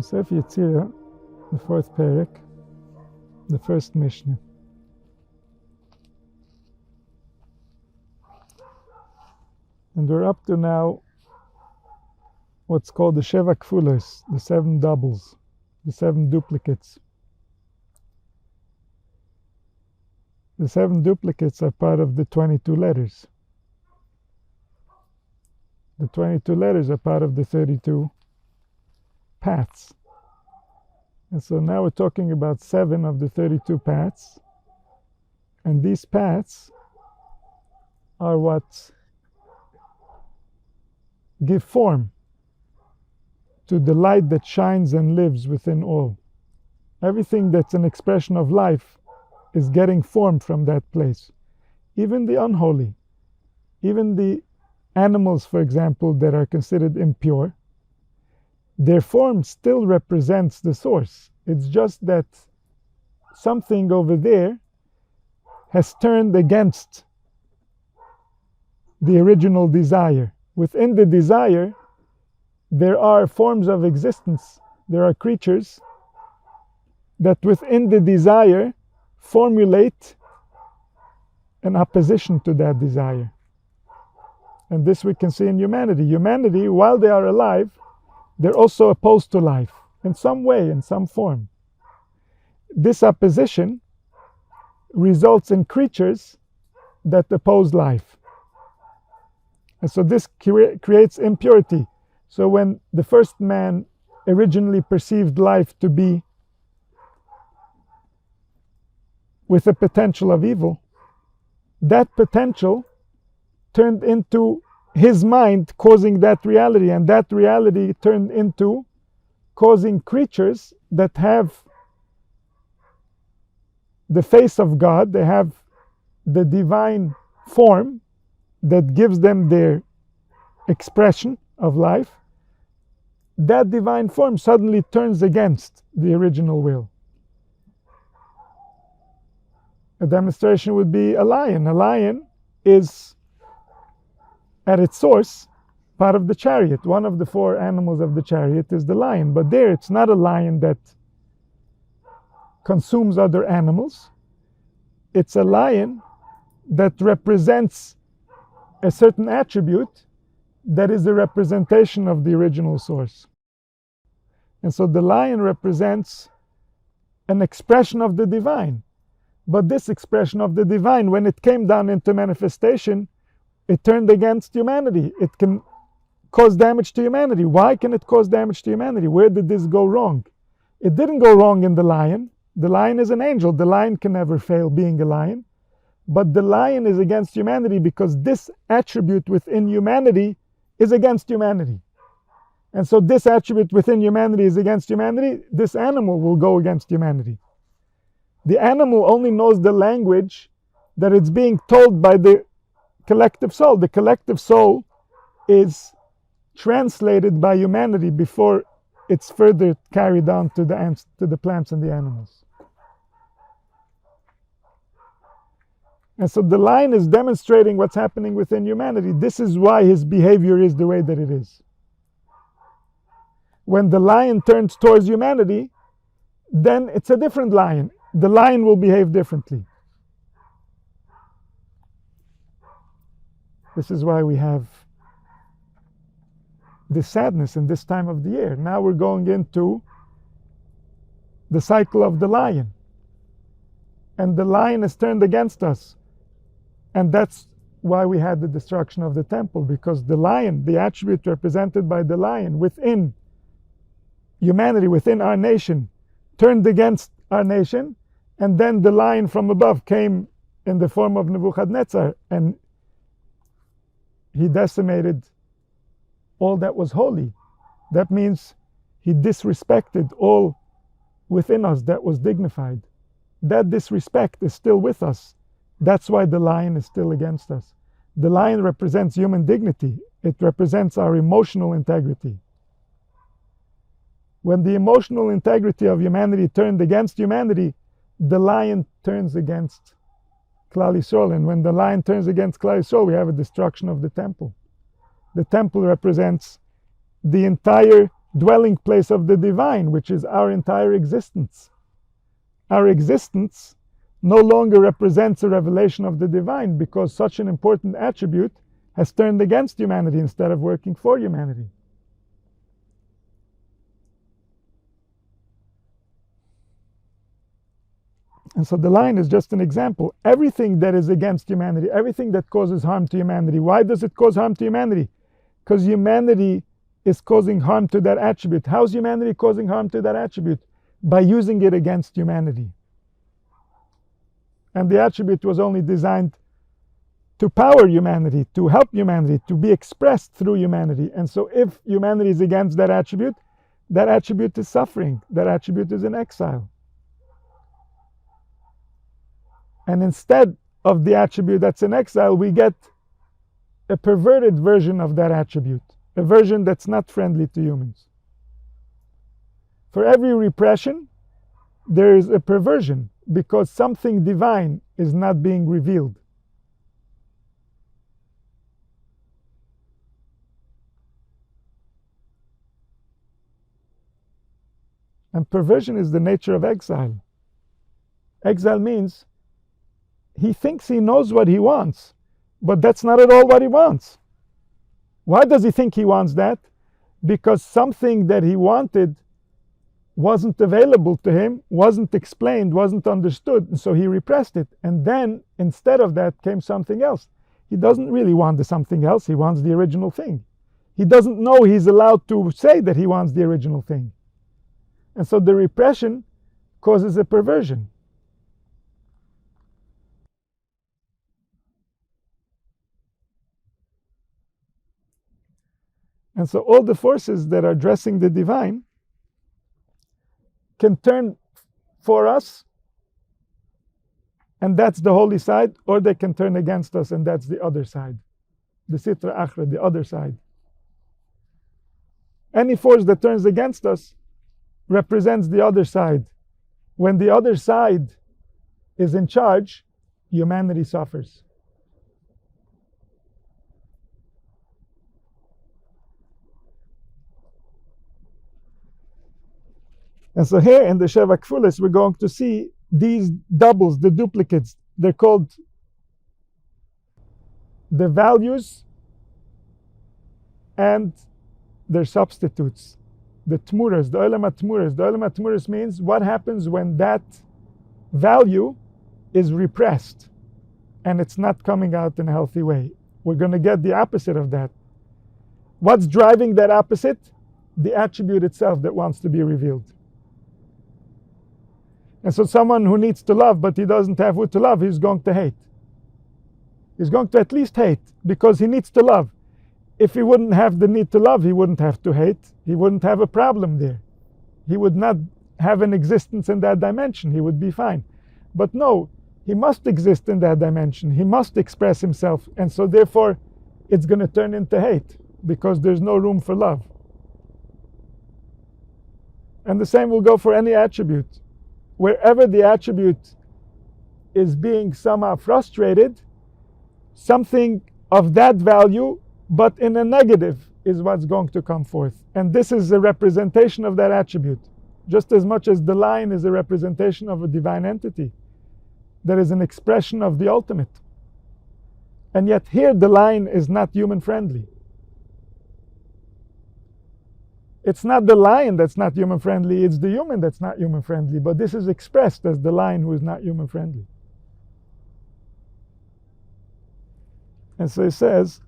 Sefer Yetzira, the fourth perek, the first Mishnah. And we're up to now what's called the Sheva Kfulos, the 7 doubles, the 7 duplicates. The 7 duplicates are part of the 22 letters. The 22 letters are part of the 32 paths. And so now we're talking about 7 of the 32 paths. And these paths are what give form to the light that shines and lives within all. Everything that's an expression of life is getting form from that place. Even the unholy, even the animals, for example, that are considered impure, their form still represents the source. It's just that something over there has turned against the original desire. Within the desire, there are forms of existence. There are creatures that within the desire formulate an opposition to that desire. And this we can see in humanity. Humanity, while they are alive, they're also opposed to life in some way, in some form. This opposition results in creatures that oppose life. And so this creates impurity. So when the first man originally perceived life to be with a potential of evil, that potential turned into his mind causing that reality, and that reality turned into causing creatures that have the face of God, they have the divine form that gives them their expression of life. That divine form suddenly turns against the original will. A demonstration would be a lion. A lion is, at its source, part of the chariot. One of the 4 animals of the chariot is the lion. But there, it's not a lion that consumes other animals. It's a lion that represents a certain attribute that is a representation of the original source. And so the lion represents an expression of the divine. But this expression of the divine, when it came down into manifestation, it turned against humanity. It can cause damage to humanity. Why can it cause damage to humanity? Where did this go wrong? It didn't go wrong in the lion. The lion is an angel. The lion can never fail being a lion. But the lion is against humanity because this attribute within humanity is against humanity. And so this attribute within humanity is against humanity. This animal will go against humanity. The animal only knows the language that it's being told by the collective soul. The collective soul is translated by humanity before it's further carried on to the ants, to the plants and the animals. And so the lion is demonstrating what's happening within humanity. This is why his behavior is the way that it is. When the lion turns towards humanity, then it's a different lion. The lion will behave differently. This is why we have this sadness in this time of the year. Now we're going into the cycle of the lion. And the lion is turned against us. And that's why we had the destruction of the temple, because the lion, the attribute represented by the lion within humanity, within our nation, turned against our nation, and then the lion from above came in the form of Nebuchadnezzar, and he decimated all that was holy. That means he disrespected all within us that was dignified. That disrespect is still with us. That's why the lion is still against us. The lion represents human dignity. It represents our emotional integrity. When the emotional integrity of humanity turned against humanity, the lion turns against Klal Yisrael. And when the lion turns against Klal Yisrael, we have a destruction of the temple. The temple represents the entire dwelling place of the divine, which is our entire existence. Our existence no longer represents a revelation of the divine because such an important attribute has turned against humanity instead of working for humanity. And so the line is just an example. Everything that is against humanity, everything that causes harm to humanity, why does it cause harm to humanity? Because humanity is causing harm to that attribute. How is humanity causing harm to that attribute? By using it against humanity. And the attribute was only designed to power humanity, to help humanity, to be expressed through humanity. And so if humanity is against that attribute is suffering. That attribute is in exile. And instead of the attribute that's in exile, we get a perverted version of that attribute, a version that's not friendly to humans. For every repression, there is a perversion because something divine is not being revealed. And perversion is the nature of exile. Exile means he thinks he knows what he wants, but that's not at all what he wants. Why does he think he wants that? Because something that he wanted wasn't available to him, wasn't explained, wasn't understood, and so he repressed it. And then, instead of that, came something else. He doesn't really want the something else, he wants the original thing. He doesn't know he's allowed to say that he wants the original thing. And so the repression causes a perversion. And so all the forces that are addressing the divine can turn for us, and that's the holy side, or they can turn against us, and that's the other side. The Sitra Achra, the other side. Any force that turns against us represents the other side. When the other side is in charge, humanity suffers. And so here in the Sheva Kfulis, we're going to see these doubles, the duplicates. They're called the values and their substitutes. The tmuras, the olam ha-tmuras. The olam ha-tmuras means what happens when that value is repressed and it's not coming out in a healthy way. We're going to get the opposite of that. What's driving that opposite? The attribute itself that wants to be revealed. And so someone who needs to love, but he doesn't have who to love, he's going to hate. He's going to at least hate, because he needs to love. If he wouldn't have the need to love, he wouldn't have to hate. He wouldn't have a problem there. He would not have an existence in that dimension. He would be fine. But no, he must exist in that dimension. He must express himself. And so therefore, it's going to turn into hate, because there's no room for love. And the same will go for any attribute. Wherever the attribute is being somehow frustrated, something of that value, but in a negative, is what's going to come forth. And this is a representation of that attribute, just as much as the lion is a representation of a divine entity that is an expression of the ultimate. And yet here the lion is not human friendly. It's not the lion that's not human friendly, it's the human that's not human friendly. But this is expressed as the lion who is not human friendly. And so he says,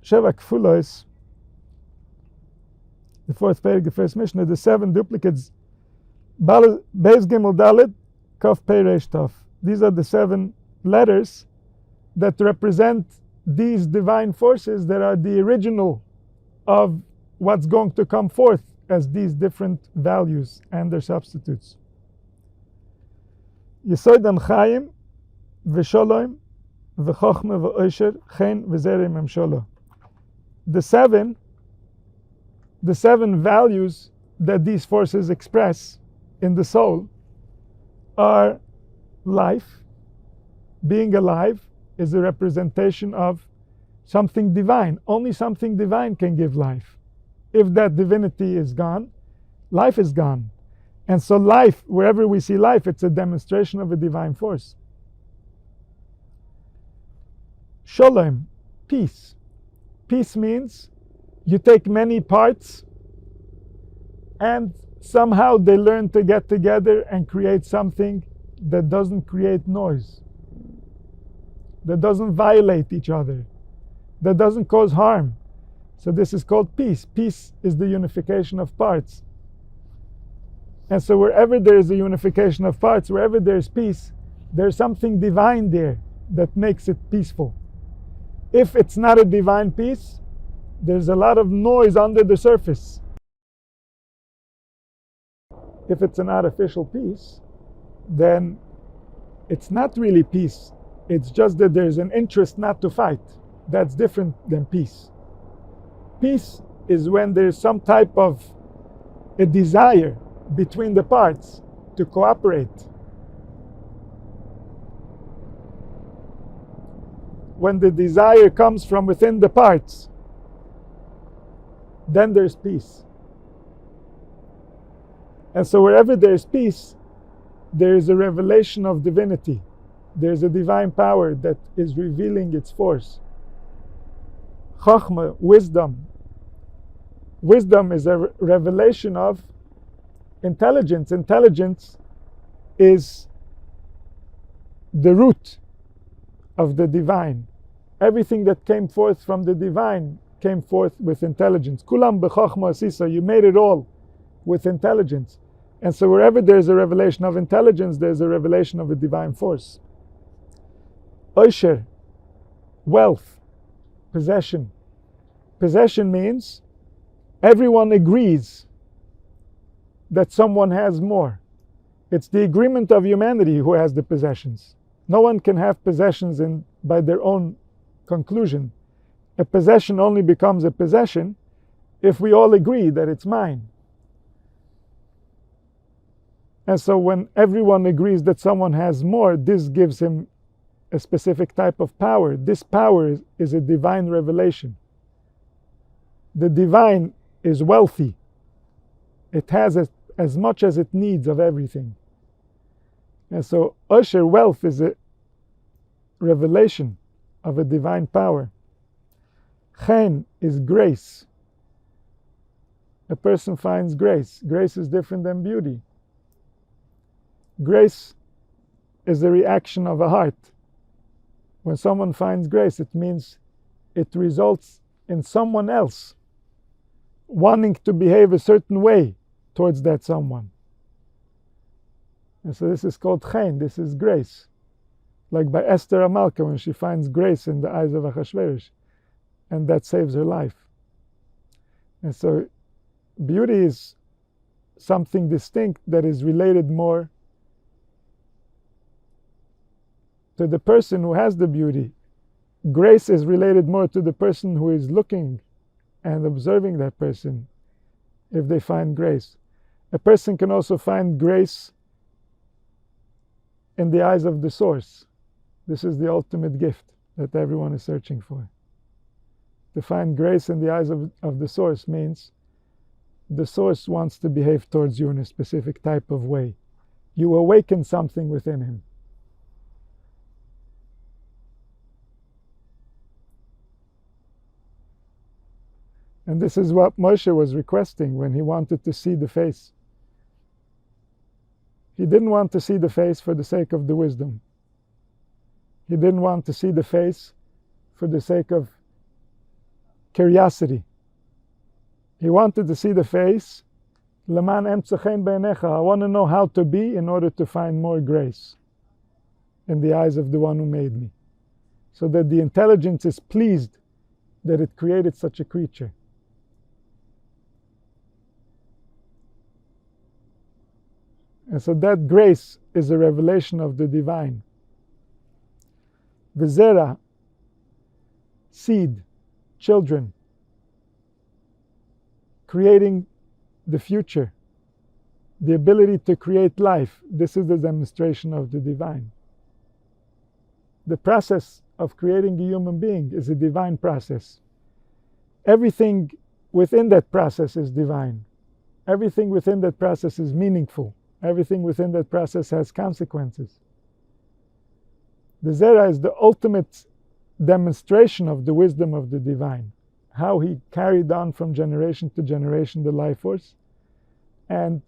Sheva Kfulos, the fourth page, the first Mishnah, the 7 duplicates, Beis Gimel Dalet, Kaf Pei Reish Taf. These are the 7 letters that represent these divine forces that are the original of what's going to come forth as these different values and their substitutes. Yesod and Chaim, v'sholom, v'chochma v'osher, chen v'zerem emsholo. The seven values that these forces express in the soul are life. Being alive is a representation of something divine. Only something divine can give life. If that divinity is gone, life is gone. And so life, wherever we see life, it's a demonstration of a divine force. Shalom, peace. Peace means you take many parts and somehow they learn to get together and create something that doesn't create noise, that doesn't violate each other, that doesn't cause harm. So this is called peace. Peace is the unification of parts. And so wherever there is a unification of parts, wherever there's peace, there's something divine there that makes it peaceful. If it's not a divine peace, there's a lot of noise under the surface. If it's an artificial peace, then it's not really peace. It's just that there's an interest not to fight. That's different than peace. Peace is when there's some type of a desire between the parts to cooperate. When the desire comes from within the parts, then there's peace. And so wherever there's peace, there is a revelation of divinity. There's a divine power that is revealing its force. Chokhmah, wisdom. Wisdom is a revelation of intelligence. Intelligence is the root of the divine. Everything that came forth from the divine came forth with intelligence. Kulam b'chokhmah asisa, you made it all with intelligence. And so wherever there's a revelation of intelligence, there's a revelation of a divine force. Oisher, wealth, possession. Possession means everyone agrees that someone has more. It's the agreement of humanity who has the possessions. No one can have possessions by their own conclusion. A possession only becomes a possession if we all agree that it's mine. And so when everyone agrees that someone has more, this gives him a specific type of power. This power is a divine revelation. The divine is wealthy. It has as much as it needs of everything. And so Usher, wealth, is a revelation of a divine power. Chaim is grace. A person finds grace. Grace is different than beauty. Grace is the reaction of a heart. When someone finds grace, it means it results in someone else wanting to behave a certain way towards that someone. And so this is called Chaim, this is grace. Like by Esther Amalka, when she finds grace in the eyes of Achashverosh, and that saves her life. And so beauty is something distinct that is related more to the person who has the beauty. Grace is related more to the person who is looking and observing that person, if they find grace. A person can also find grace in the eyes of the source. This is the ultimate gift that everyone is searching for. To find grace in the eyes of the source means the source wants to behave towards you in a specific type of way. You awaken something within him. And this is what Moshe was requesting when he wanted to see the face. He didn't want to see the face for the sake of the wisdom. He didn't want to see the face for the sake of curiosity. He wanted to see the face. Leman emtzachein beinecha. I want to know how to be in order to find more grace in the eyes of the one who made me. So that the intelligence is pleased that it created such a creature. And so that grace is a revelation of the divine. V'zera, seed, children, creating the future, the ability to create life. This is the demonstration of the divine. The process of creating a human being is a divine process. Everything within that process is divine. Everything within that process is meaningful. Everything within that process has consequences. The Zera is the ultimate demonstration of the wisdom of the divine, how he carried on from generation to generation the life force, and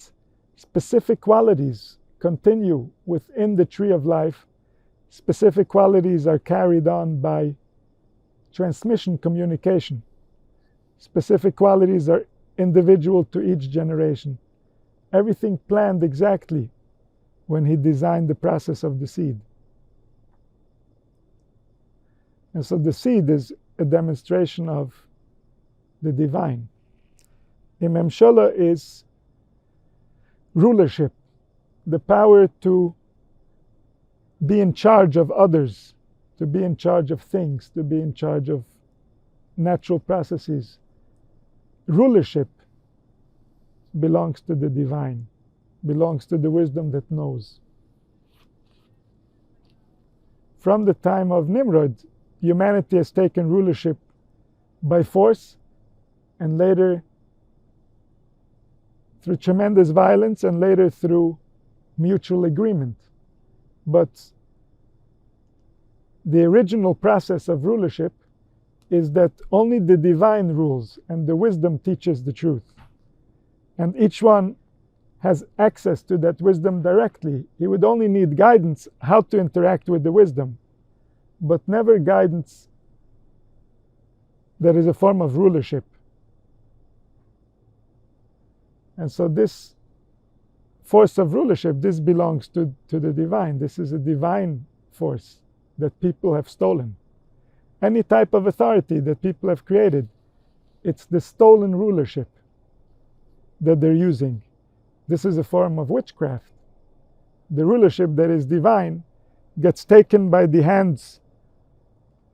specific qualities continue within the tree of life. Specific qualities are carried on by transmission, communication. Specific qualities are individual to each generation. Everything planned exactly when he designed the process of the seed. And so the seed is a demonstration of the divine. Memshala is rulership, the power to be in charge of others, to be in charge of things, to be in charge of natural processes. Rulership belongs to the divine, belongs to the wisdom that knows. From the time of Nimrod, humanity has taken rulership by force, and later through tremendous violence, and later through mutual agreement. But the original process of rulership is that only the divine rules and the wisdom teaches the truth. And each one has access to that wisdom directly. He would only need guidance how to interact with the wisdom, but never guidance that is a form of rulership. And so this force of rulership, this belongs to the divine. This is a divine force that people have stolen. Any type of authority that people have created, it's the stolen rulership that they're using. This is a form of witchcraft. The rulership that is divine gets taken by the hands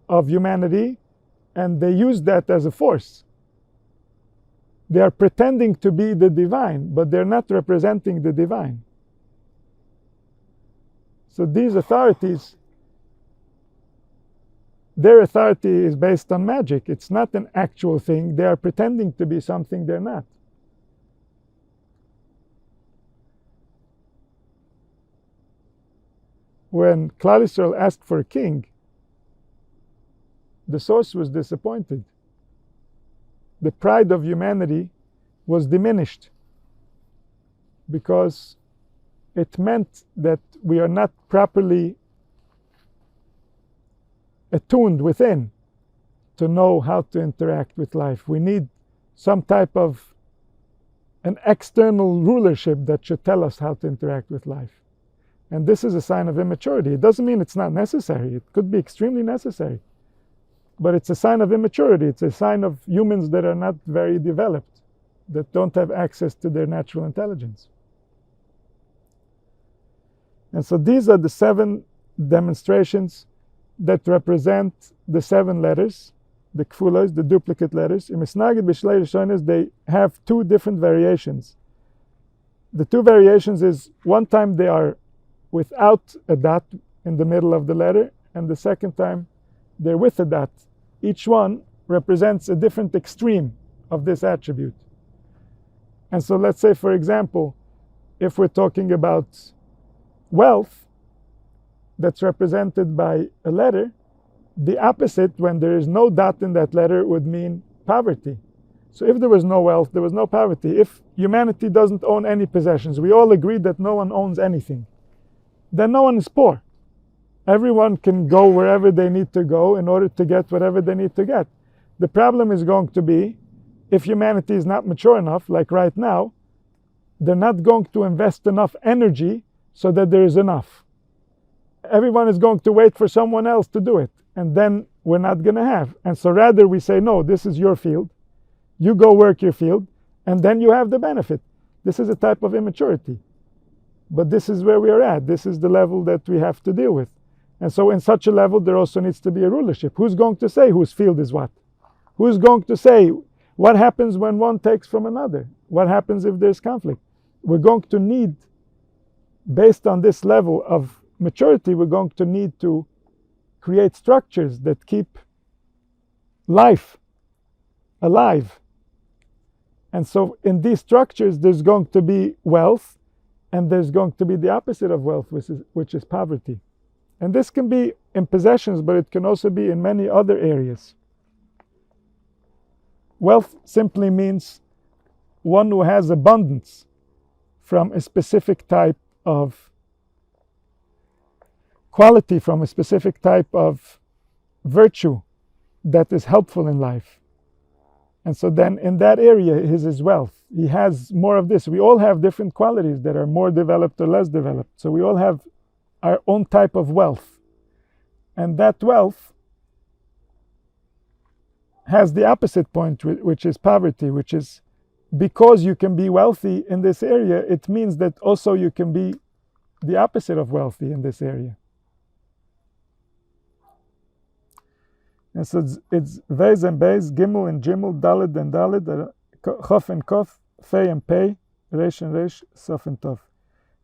of humanity, and they use that as a force. They are pretending to be the divine, but they're not representing the divine. So these authorities, their authority is based on magic. It's not an actual thing. They are pretending to be something they're not. When Klal Yisrael asked for a king, the source was disappointed. The pride of humanity was diminished because it meant that we are not properly attuned within to know how to interact with life. We need some type of an external rulership that should tell us how to interact with life. And this is a sign of immaturity. It doesn't mean it's not necessary. It could be extremely necessary. But it's a sign of immaturity. It's a sign of humans that are not very developed, that don't have access to their natural intelligence. And so these are the 7 demonstrations that represent the 7 letters, the kfulas, the duplicate letters. In Misnagid B'Shlei Rishonos, they have 2 different variations. The 2 variations is one time they are without a dot in the middle of the letter, and the second time they're with a dot. Each one represents a different extreme of this attribute. And so let's say, for example, if we're talking about wealth that's represented by a letter, the opposite, when there is no dot in that letter, would mean poverty. So if there was no wealth, there was no poverty. If humanity doesn't own any possessions, we all agree that no one owns anything, then no one is poor. Everyone can go wherever they need to go in order to get whatever they need to get. The problem is going to be, if humanity is not mature enough, like right now, they're not going to invest enough energy so that there is enough. Everyone is going to wait for someone else to do it, and then we're not going to have. And so rather we say, no, this is your field. You go work your field, and then you have the benefit. This is a type of immaturity. But this is where we are at. This is the level that we have to deal with. And so in such a level, there also needs to be a rulership. Who's going to say whose field is what? Who's going to say what happens when one takes from another? What happens if there's conflict? We're going to need, based on this level of maturity, we're going to need to create structures that keep life alive And so in these structures, there's going to be wealth, and there's going to be the opposite of wealth, which is poverty. And this can be in possessions, but it can also be in many other areas. Wealth simply means one who has abundance from a specific type of quality, from a specific type of virtue that is helpful in life. And so then in that area is his wealth. He has more of this. We all have different qualities that are more developed or less developed. So we all have our own type of wealth. And that wealth has the opposite point, which is poverty, which is because you can be wealthy in this area, it means that also you can be the opposite of wealthy in this area. And so it's Vez and Bez, Gimel and Jimel, Daled and Daled, Chof and Kof, Fei and Pei, Resh and Resh, Sof and Tov.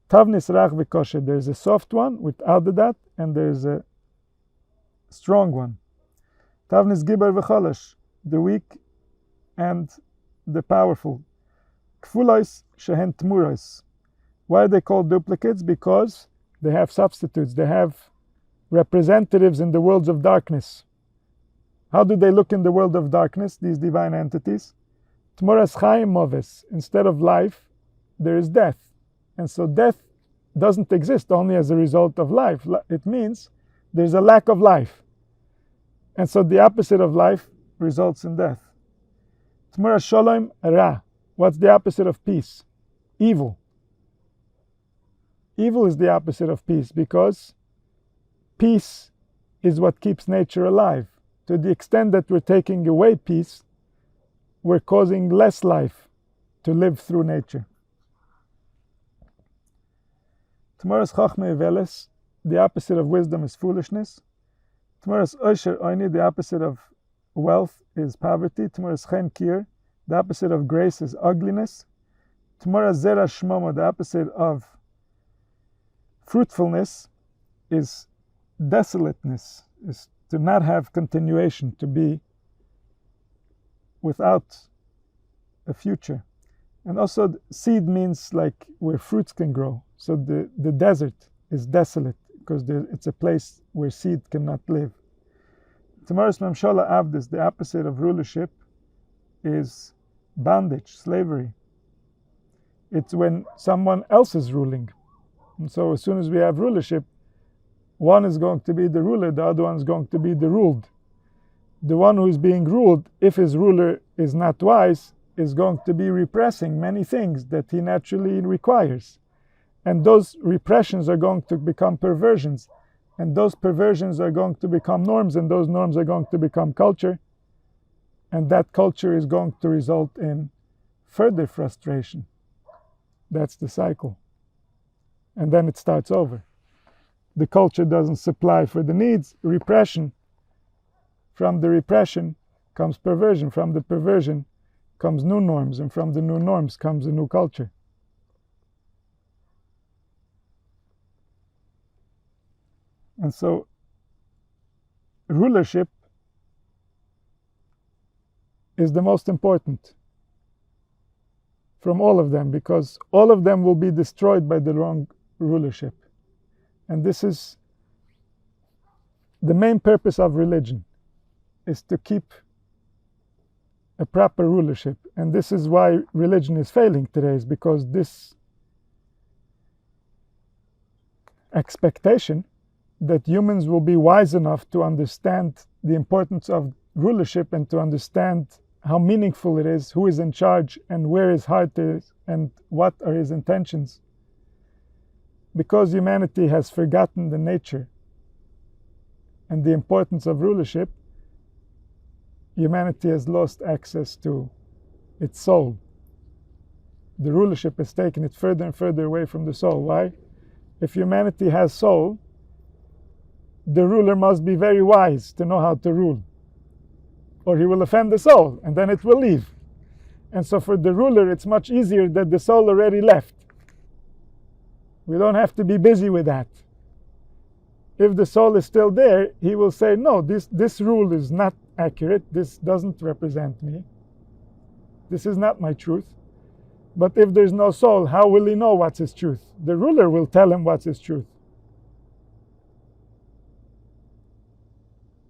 Tavnis Rach v'Kosher. There's a soft one without the dat, and there's a strong one. Tavnis Gibar v'Cholash, the weak and the powerful. Kfulois shehen tmuros. Why are they called duplicates? Because they have substitutes. They have representatives in the worlds of darkness. How do they look in the world of darkness, these divine entities? Tmuras Chaim moves. Instead of life, there is death. And so death doesn't exist only as a result of life. It means there's a lack of life. And so the opposite of life results in death. Tmuras Shalom Ra. What's the opposite of peace? Evil. Evil is the opposite of peace because peace is what keeps nature alive. To the extent that we're taking away peace, we're causing less life to live through nature. Tmuras Chachme Veles, the opposite of wisdom is foolishness. Tmuras Osher Oini, the opposite of wealth is poverty. Tmuras Chen Kir, the opposite of grace is ugliness. Tmuras Zera Shmomo, the opposite of fruitfulness is desolateness, is to not have continuation, to be without a future. And also seed means like where fruits can grow. So the desert is desolate because it's a place where seed cannot live. Tamaris Memshala Avdis, the opposite of rulership, is bondage, slavery. It's when someone else is ruling. And so as soon as we have rulership, one is going to be the ruler, the other one is going to be the ruled. The one who is being ruled, if his ruler is not wise, is going to be repressing many things that he naturally requires. And those repressions are going to become perversions. And those perversions are going to become norms, and those norms are going to become culture. And that culture is going to result in further frustration. That's the cycle. And then it starts over. The culture doesn't supply for the needs, repression. From the repression comes perversion. From the perversion comes new norms. And from the new norms comes a new culture. And so, rulership is the most important from all of them, because all of them will be destroyed by the wrong rulership. And this is the main purpose of religion, is to keep a proper rulership. And this is why religion is failing today, is because this expectation that humans will be wise enough to understand the importance of rulership and to understand how meaningful it is, who is in charge and where his heart is and what are his intentions. Because humanity has forgotten the nature and the importance of rulership, humanity has lost access to its soul. The rulership has taken it further and further away from the soul. Why? If humanity has soul, the ruler must be very wise to know how to rule, or he will offend the soul, and then it will leave. And so for the ruler, it's much easier that the soul already left. We don't have to be busy with that. If the soul is still there, he will say, no, this rule is not accurate, this doesn't represent me. This is not my truth. But if there's no soul, how will he know what's his truth? The ruler will tell him what's his truth.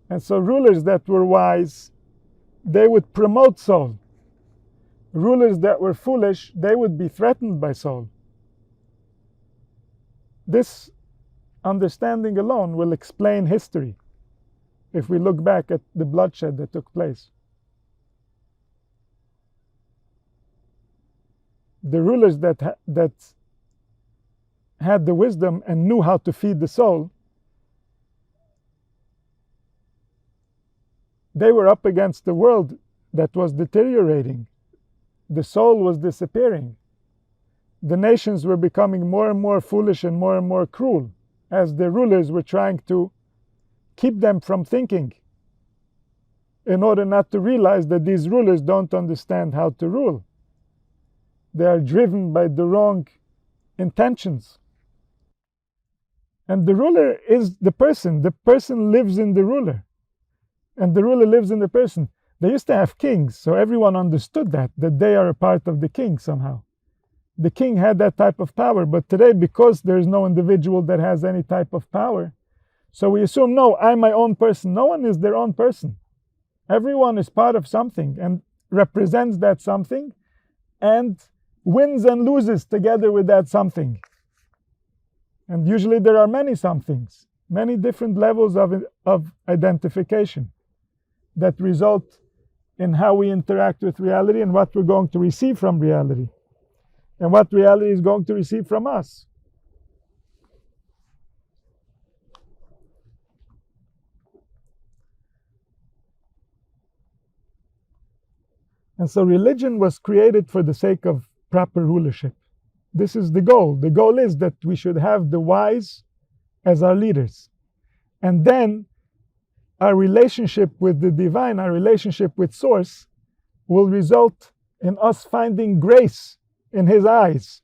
And so rulers that were wise, they would promote soul. Rulers that were foolish, they would be threatened by soul. This understanding alone will explain history if we look back at the bloodshed that took place. The rulers that had the wisdom and knew how to feed the soul, they were up against the world that was deteriorating. The soul was disappearing. The nations were becoming more and more foolish and more cruel as the rulers were trying to keep them from thinking in order not to realize that these rulers don't understand how to rule. They are driven by the wrong intentions. And the ruler is the person. The person lives in the ruler. And the ruler lives in the person. They used to have kings, so everyone understood that they are a part of the king somehow. The king had that type of power, but today, because there's no individual that has any type of power, so we assume, no, I'm my own person. No one is their own person. Everyone is part of something and represents that something and wins and loses together with that something. And usually there are many somethings, many different levels of identification that result in how we interact with reality and what we're going to receive from reality, and what reality is going to receive from us. And so religion was created for the sake of proper rulership. This is the goal. The goal is that we should have the wise as our leaders. And then our relationship with the divine, our relationship with Source, will result in us finding grace in His eyes.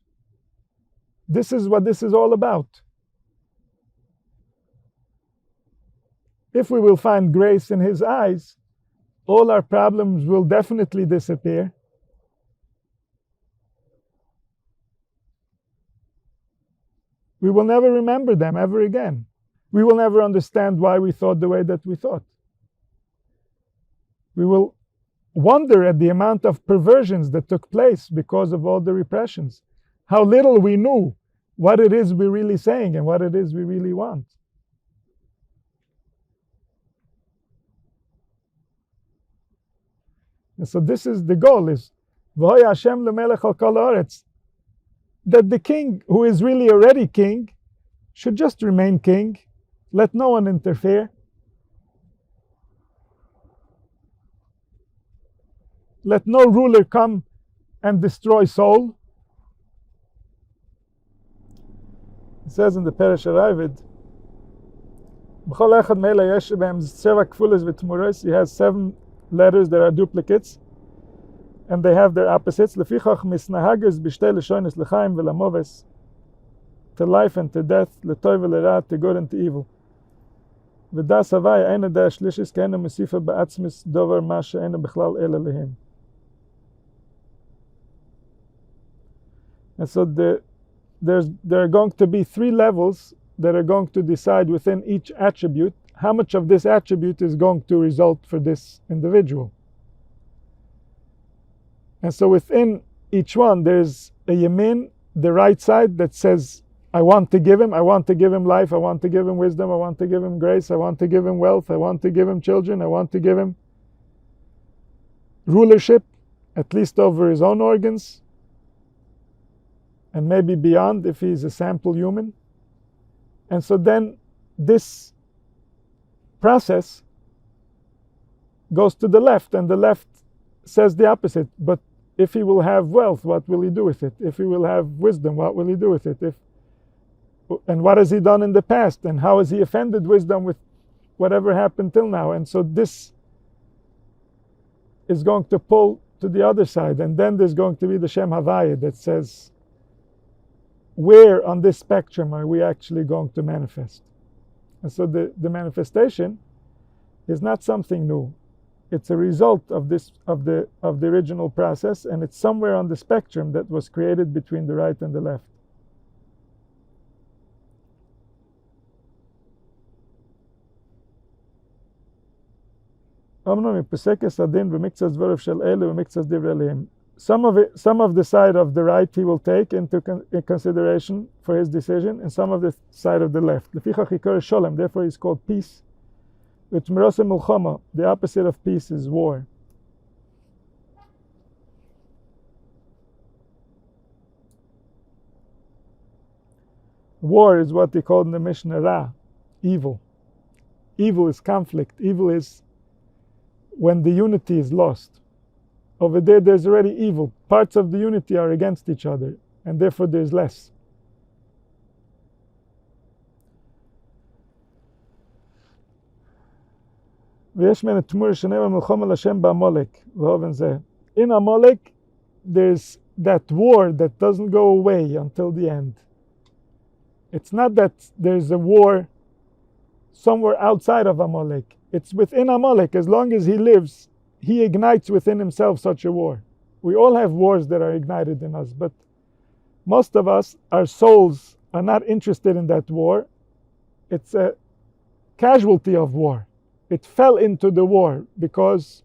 This is what this is all about. If we will find grace in His eyes, all our problems will definitely disappear. We will never remember them ever again. We will never understand why we thought the way that we thought. We will wonder at the amount of perversions that took place because of all the repressions. How little we knew what it is we're really saying and what it is we really want. And so this is the goal, is V'hoya Hashem lemelech al kol haaretz, that the king, who is really already king, should just remain king. Let no one interfere. Let no ruler come and destroy soul. It says in the Peresh Aravid, B'chol echad me'ela yesh behem seva kfulas v'tmuros. He has 7 letters that are duplicates, and they have their opposites. Lefichach misnahages b'shtei leshonos lechaim v'lamoves, to life and to death, letov v'lerah, to good and to evil. V'das havaya eina da shlishis ke'ena mesifa ba'atzmis dover ma she'ena b'chlal ela lehim. And so there are going to be 3 levels that are going to decide within each attribute how much of this attribute is going to result for this individual. And so within each one, there's a yamin, the right side, that says, I want to give him life, I want to give him wisdom, I want to give him grace, I want to give him wealth, I want to give him children, I want to give him rulership, at least over his own organs, and maybe beyond if he's a sample human. And so then this process goes to the left, and the left says the opposite. But if he will have wealth, what will he do with it? If he will have wisdom, what will he do with it? And what has he done in the past? And how has he offended wisdom with whatever happened till now? And so this is going to pull to the other side. And then there's going to be the Shem Havaya that says, where on this spectrum are we actually going to manifest? And so the manifestation is not something new. It's a result of the original process, and it's somewhere on the spectrum that was created between the right and the left. Some of the side of the right he will take into consideration for his decision, and some of the side of the left. Therefore he's called peace. The opposite of peace is war. War is what they call in the Mishnah Ra, evil. Evil is conflict. Evil is when the unity is lost. Over there, there's already evil. Parts of the unity are against each other, and therefore there's less. In Amalek, there's that war that doesn't go away until the end. It's not that there's a war somewhere outside of Amalek. It's within Amalek. As long as he lives, he ignites within himself such a war. We all have wars that are ignited in us, but most of us, our souls are not interested in that war. It's a casualty of war. It fell into the war because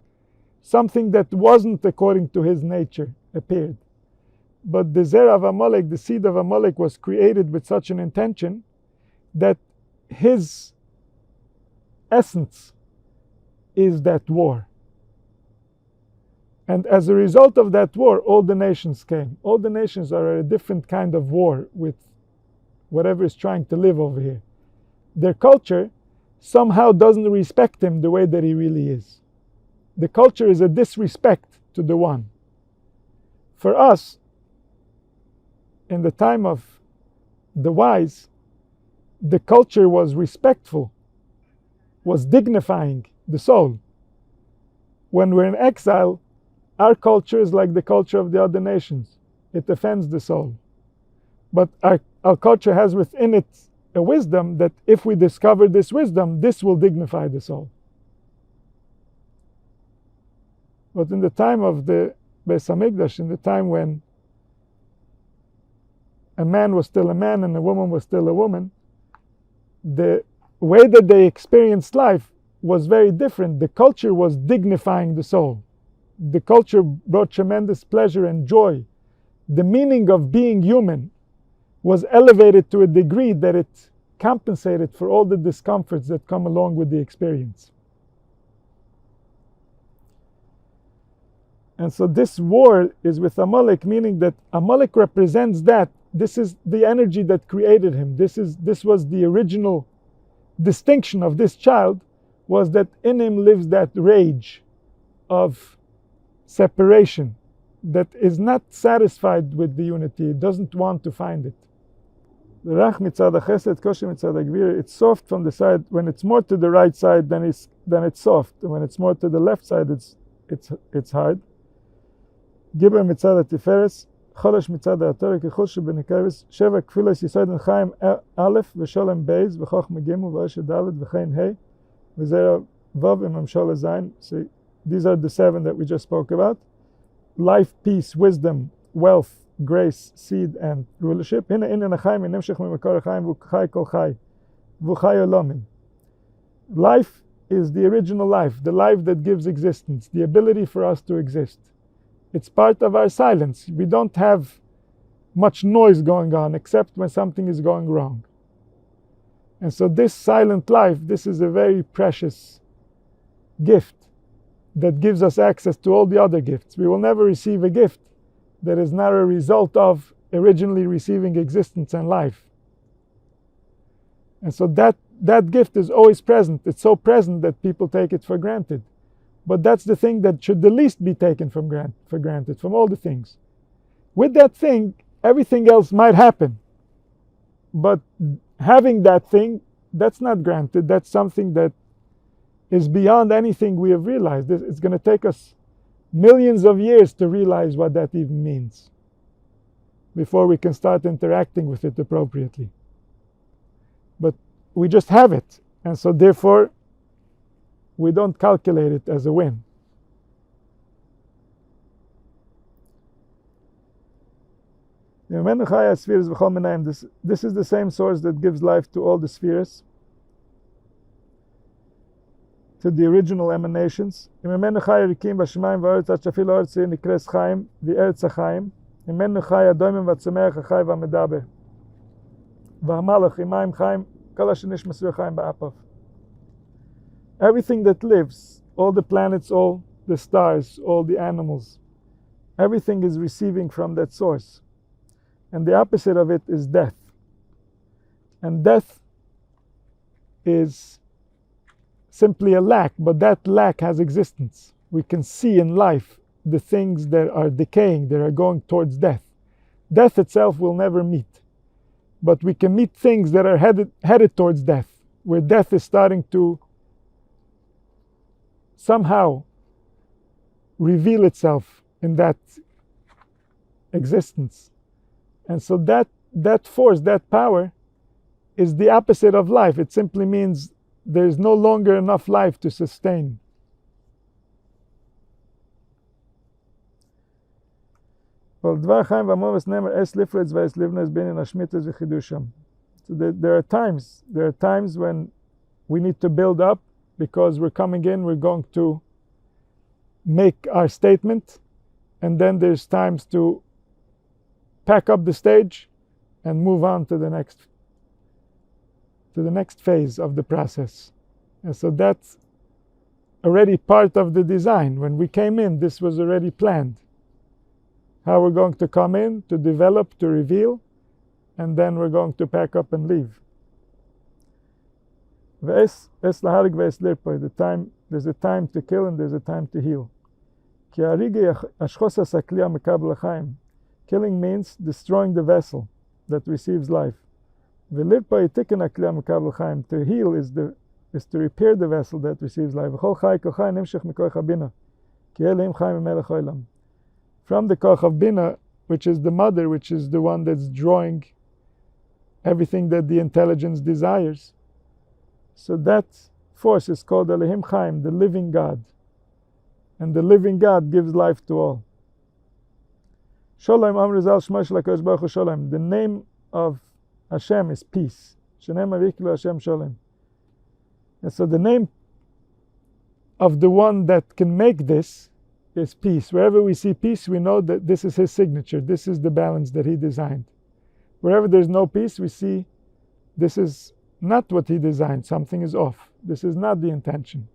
something that wasn't according to his nature appeared. But the Zerah of Amalek, the seed of Amalek, was created with such an intention that his essence is that war. And as a result of that war, all the nations came. All the nations are a different kind of war with whatever is trying to live over here. Their culture somehow doesn't respect him the way that he really is. The culture is a disrespect to the one. For us, in the time of the wise, the culture was respectful, was dignifying the soul. When we're in exile, our culture is like the culture of the other nations. It offends the soul. But our culture has within it a wisdom that if we discover this wisdom, this will dignify the soul. But in the time of the Beis Hamikdash, in the time when a man was still a man and a woman was still a woman, the way that they experienced life was very different. The culture was dignifying the soul. The culture brought tremendous pleasure and joy. The meaning of being human was elevated to a degree that it compensated for all the discomforts that come along with the experience. And so this war is with Amalek, meaning that Amalek represents that. This is the energy that created him. This was the original distinction of this child, was that in him lives that rage of separation that is not satisfied with the unity. It doesn't want to find it. It's soft from the side. When it's more to the right side, then it's soft. And when it's more to the left side, it's hard. Giber mitzad tiferes, cholesh mitzad ha'torah, kechol shebenekavis, sheva kfilas yisod and Chaim Aleph, v'sholem beis, v'chochma gimel, v'oshe dalet, v'chein hey, v'zera vav imam shol zayin. So these are the 7 that we just spoke about. Life, peace, wisdom, wealth, grace, seed, and rulership. Life is the original life, the life that gives existence, the ability for us to exist. It's part of our silence. We don't have much noise going on except when something is going wrong. And so this silent life, this is a very precious gift that gives us access to all the other gifts. We will never receive a gift that is not a result of originally receiving existence and life. And so that gift is always present. It's so present that people take it for granted. But that's the thing that should the least be taken for granted from all the things. With that thing, everything else might happen. But having that thing, that's not granted. That's something that is beyond anything we have realized. It's going to take us millions of years to realize what that even means before we can start interacting with it appropriately. But we just have it, and so therefore we don't calculate it as a win. This is the same source that gives life to all the spheres, to the original emanations. Everything that lives, all the planets, all the stars, all the animals, everything is receiving from that source. And the opposite of it is death. And death is simply a lack, but that lack has existence. We can see in life the things that are decaying, that are going towards death. Death itself will never meet. But we can meet things that are headed towards death, where death is starting to somehow reveal itself in that existence. And so that force, that power, is the opposite of life. It simply means there's no longer enough life to sustain. So there are times when we need to build up, because we're coming in, we're going to make our statement, and then there's times to pack up the stage and move on to the next phase of the process. And so that's already part of the design. When we came in, this was already planned. How we're going to come in, to develop, to reveal, and then we're going to pack up and leave. There's a time to kill and there's a time to heal. Killing means destroying the vessel that receives life. To heal is to repair the vessel that receives life. From the koch of bina, which is the mother, which is the one that's drawing everything that the intelligence desires. So that force is called Elohim Chaim, the living God. And the living God gives life to all. Sholem Amrizal Shmosh Lakosh Baruch Hu Sholem. The name of Hashem is peace. Shenem Aviklu Hashem Sholem. And so the name of the one that can make this is peace. Wherever we see peace, we know that this is his signature. This is the balance that he designed. Wherever there's no peace, we see this is not what he designed. Something is off. This is not the intention.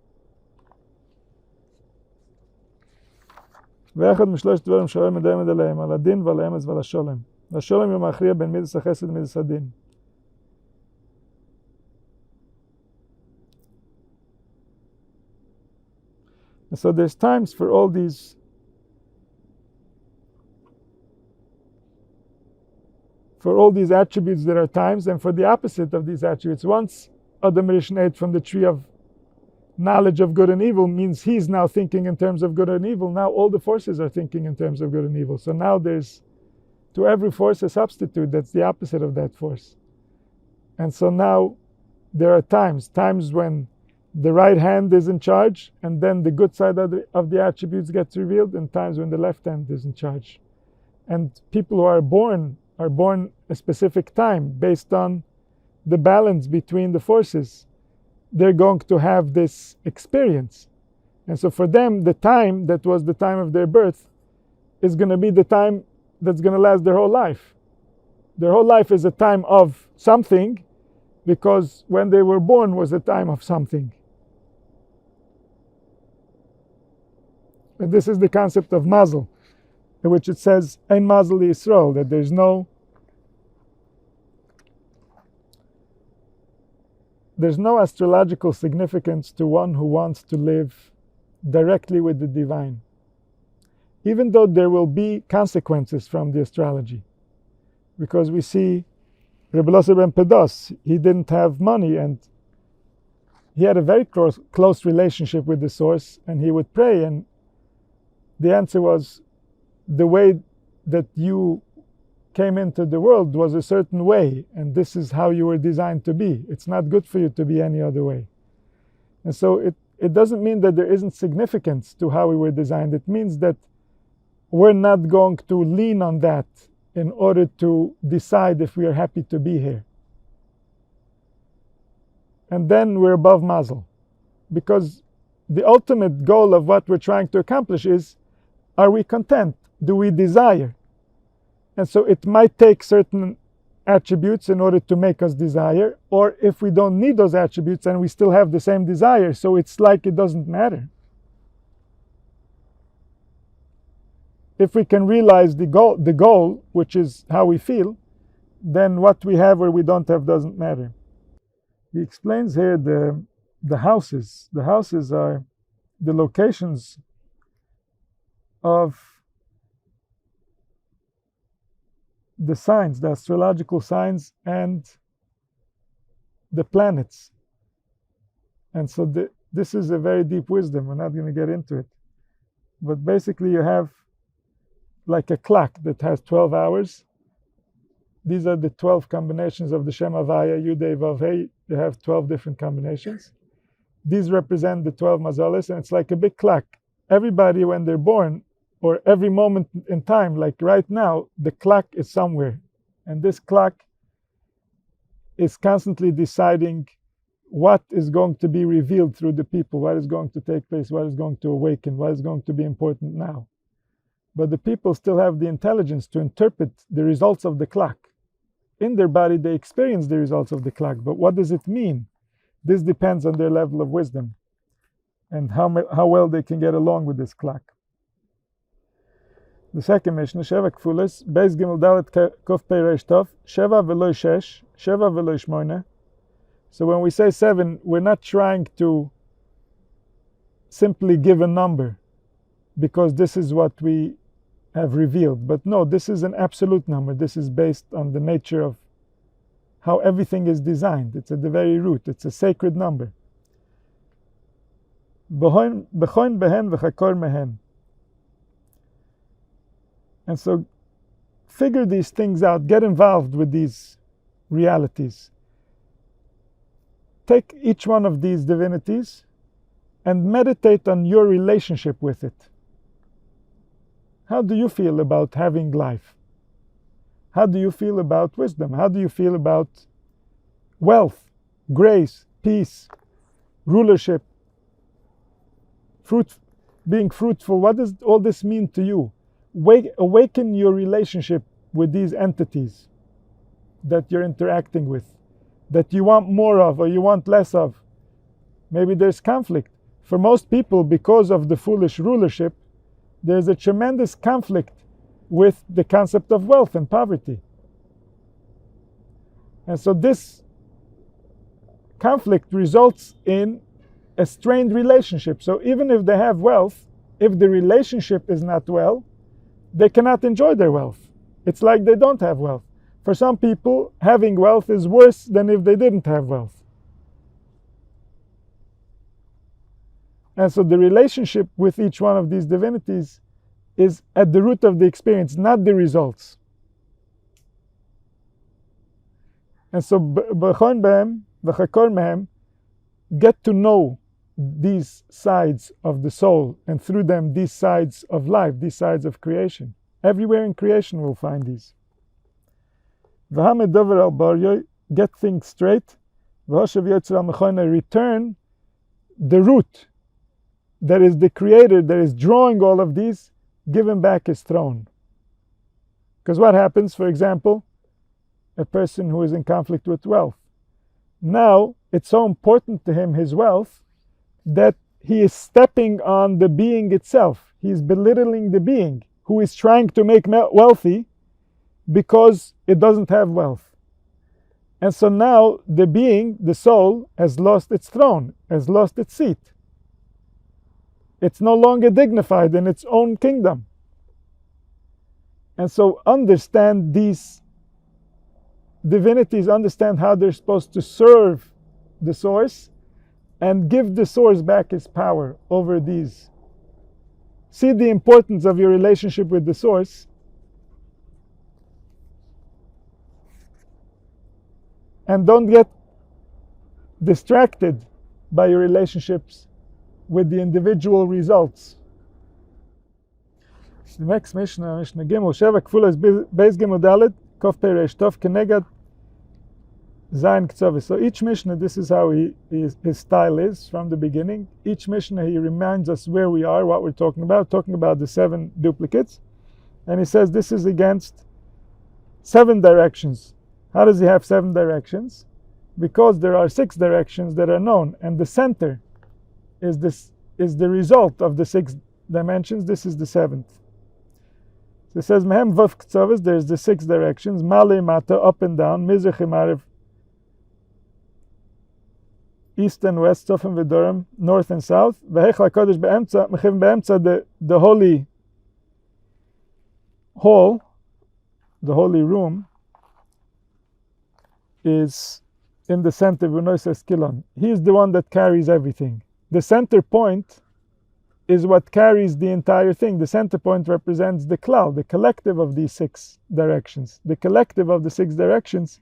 ואחד משלושת דברים שרואים מדיימת עליהם, על הדין ועל האמץ ועל השולם. והשולם הוא מכריע בין מידס החסד ומידס הדין. And so there's times for all these attributes that are times, and for the opposite of these attributes. Once Adam Rishon ate from the tree of knowledge of good and evil, means he's now thinking in terms of good and evil. Now all the forces are thinking in terms of good and evil. So now there's, to every force, a substitute that's the opposite of that force. And so now there are times when the right hand is in charge, and then the good side of the attributes gets revealed, and times when the left hand is in charge. And people who are born a specific time based on the balance between the forces. They're going to have this experience. And so for them, the time that was the time of their birth is going to be the time that's going to last their whole life. Their whole life is a time of something, because when they were born was a time of something. And this is the concept of mazel, in which it says, Ein mazel Yisrael, that there's no astrological significance to one who wants to live directly with the divine, even though there will be consequences from the astrology. Because we see Rebbe Eliezer ben Pedos, he didn't have money, and he had a very close relationship with the source, and he would pray, and the answer was, the way that you came into the world was a certain way, and this is how you were designed to be. It's not good for you to be any other way. And so it doesn't mean that there isn't significance to how we were designed. It means that we're not going to lean on that in order to decide if we are happy to be here. And then we're above mazel. Because the ultimate goal of what we're trying to accomplish is, are we content? Do we desire? And so it might take certain attributes in order to make us desire, or if we don't need those attributes and we still have the same desire, so it's like it doesn't matter. If we can realize the goal, which is how we feel, then what we have or we don't have doesn't matter. He explains here the houses. The houses are the locations of the signs, the astrological signs, and the planets. And so this is a very deep wisdom. We're not going to get into it. But basically you have like a clock that has 12 hours. These are the 12 combinations of the Shem Havaya, Yudei Vav Hei. You have 12 different combinations. These represent the 12 mazalas, and it's like a big clock. Everybody, when they're born, or every moment in time, like right now, the clock is somewhere. And this clock is constantly deciding what is going to be revealed through the people, what is going to take place, what is going to awaken, what is going to be important now. But the people still have the intelligence to interpret the results of the clock. In their body, they experience the results of the clock. But what does it mean? This depends on their level of wisdom and how well they can get along with this clock. The second Mishnah, Sheva Kfulis, Beis Gimel Dalet Kof Pei Reish Tov, Sheva V'lo Shesh, Sheva V'lo Shmoina. So when we say 7, we're not trying to simply give a number because this is what we have revealed. But no, this is an absolute number. This is based on the nature of how everything is designed. It's at the very root. It's a sacred number. Bechoin behen v'chakor mehen. And so figure these things out. Get involved with these realities. Take each one of these divinities and meditate on your relationship with it. How do you feel about having life? How do you feel about wisdom? How do you feel about wealth, grace, peace, rulership, being fruitful? What does all this mean to you? Awaken your relationship with these entities that you're interacting with, that you want more of or you want less of. Maybe there's conflict. For most people, because of the foolish rulership, there's a tremendous conflict with the concept of wealth and poverty. And so this conflict results in a strained relationship. So even if they have wealth, if the relationship is not well, they cannot enjoy their wealth. It's like they don't have wealth. For some people, having wealth is worse than if they didn't have wealth. And so the relationship with each one of these divinities is at the root of the experience, not the results. And so, b'choin behem v'chakor mehem, get to know these sides of the soul, and through them these sides of life, these sides of creation. Everywhere in creation we'll find these. V'hamed dover al baryoy, get things straight. V'hoshev Yetzira mechoina, return the root that is the creator, that is drawing all of these, give him back his throne. Because what happens, for example, a person who is in conflict with wealth. Now, it's so important to him, his wealth, that he is stepping on the being itself. He is belittling the being who is trying to make wealthy because it doesn't have wealth. And so now the being, the soul, has lost its throne, has lost its seat. It's no longer dignified in its own kingdom. And so understand these divinities, understand how they're supposed to serve the source and give the source back its power over these. See the importance of your relationship with the source. And don't get distracted by your relationships with the individual results. The next Mishnah, Mishnah Gimel, Sheva Kfula is Beis Gimel Dalet, Kof Pei Reish Tov, Kenegad Zayin Ktzovis. So each Mishnah, this is how his style is from the beginning. Each Mishnah, he reminds us where we are, what we're talking about the 7 duplicates. And he says this is against 7 directions. How does he have 7 directions? Because there are 6 directions that are known, and the center is the result of the 6 dimensions. This is the 7th. So it says, Mehem Vav Ktzovis, there's the 6 directions, Male Mata, up and down, Mizrach Imariv, east and west, Tzofim V'Dorim, north and south, V'hechel HaKodesh Be'emtza, Mechivim Be'emtza, the holy hall, the holy room, is in the center, V'noises Kilon. He is the one that carries everything. The center point is what carries the entire thing. The center point represents the klal, the collective of these 6 directions. The collective of the 6 directions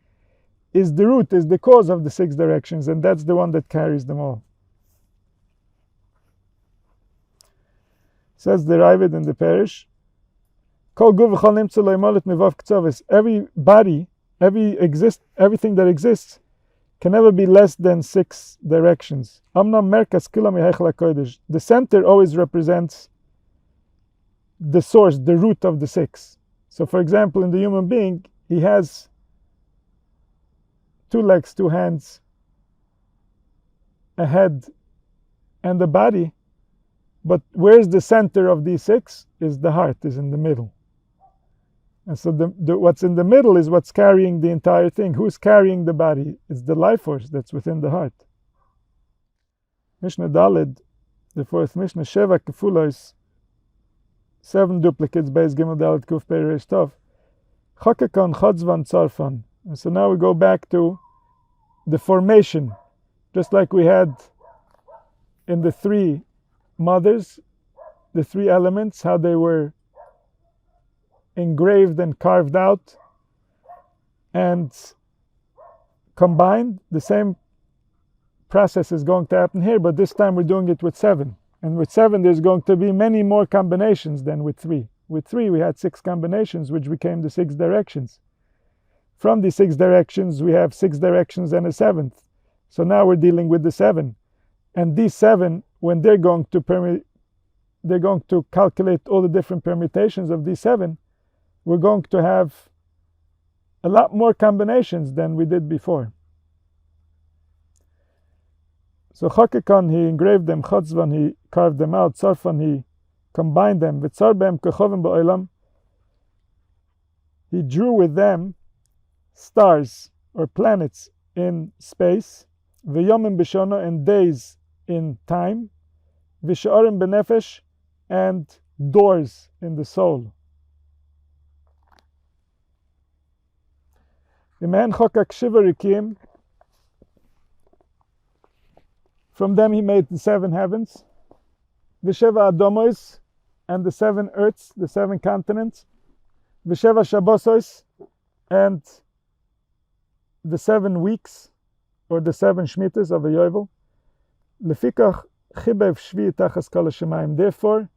is the root, is the cause of the 6 directions, and that's the one that carries them all. Says the Ravid in the parish, every body, everything that exists can never be less than 6 directions. The center always represents the source, the root of the 6. So for example, in the human being, he has 2 legs, 2 hands, a head, and a body. But where's the center of these 6? Is the heart, is in the middle. And so what's in the middle is what's carrying the entire thing. Who's carrying the body? It's the life force that's within the heart. Mishnah Daled, the 4th Mishnah, Sheva Kefulos, 7 duplicates, Beis Gimel Daled Kuf Pei Reish Tov, Chakakon Chodzvan Tzarfan. And so now we go back to the formation, just like we had in the 3 mothers, the 3 elements, how they were engraved and carved out and combined. The same process is going to happen here, but this time we're doing it with 7. And with 7 there's going to be many more combinations than with 3. With 3 we had 6 combinations, which became the 6 directions. From these 6 directions we have 6 directions and a 7th. So now we're dealing with the 7. And these 7, when they're going to calculate all the different permutations of these 7, we're going to have a lot more combinations than we did before. So Chakakon, he engraved them, Chotzvan, he carved them out, Tzarfan, he combined them, V'tzar behem kechovim ba'olam, he drew with them stars or planets in space, V'yomim b'shona, and days in time, V'sha'arim b'nefesh, and doors in the soul. From them he made the 7 heavens, V'sheva adomos, and the 7 earths, the 7 continents, V'sheva shabosos, and the 7 weeks, or the 7 shmitas of a yovel. Lefikach chibev shvi tachas kol hashemayim. Therefore,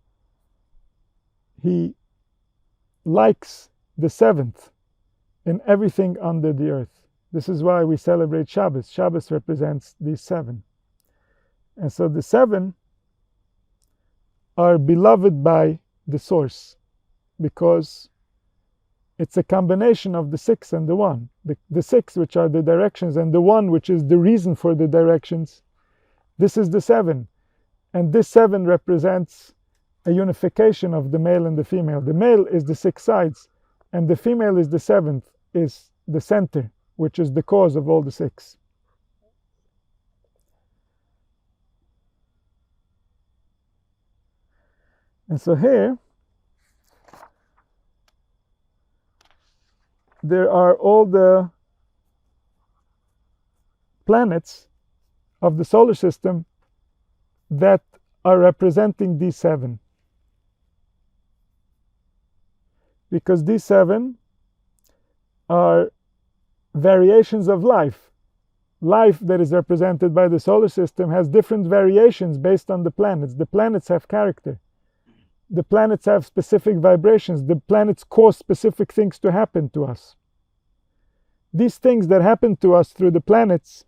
he likes the 7th in everything under the earth. This is why we celebrate Shabbos. Shabbos represents these 7. And so the 7 are beloved by the source, because it's a combination of the 6 and the 1. The 6, which are the directions, and the 1, which is the reason for the directions. This is the 7. And this 7 represents a unification of the male and the female. The male is the 6 sides, and the female is the 7th, is the center, which is the cause of all the 6. And so here, there are all the planets of the solar system that are representing these 7. Because these 7 are variations of life. Life that is represented by the solar system has different variations based on the planets. The planets have character. The planets have specific vibrations. The planets cause specific things to happen to us. These things that happen to us through the planets,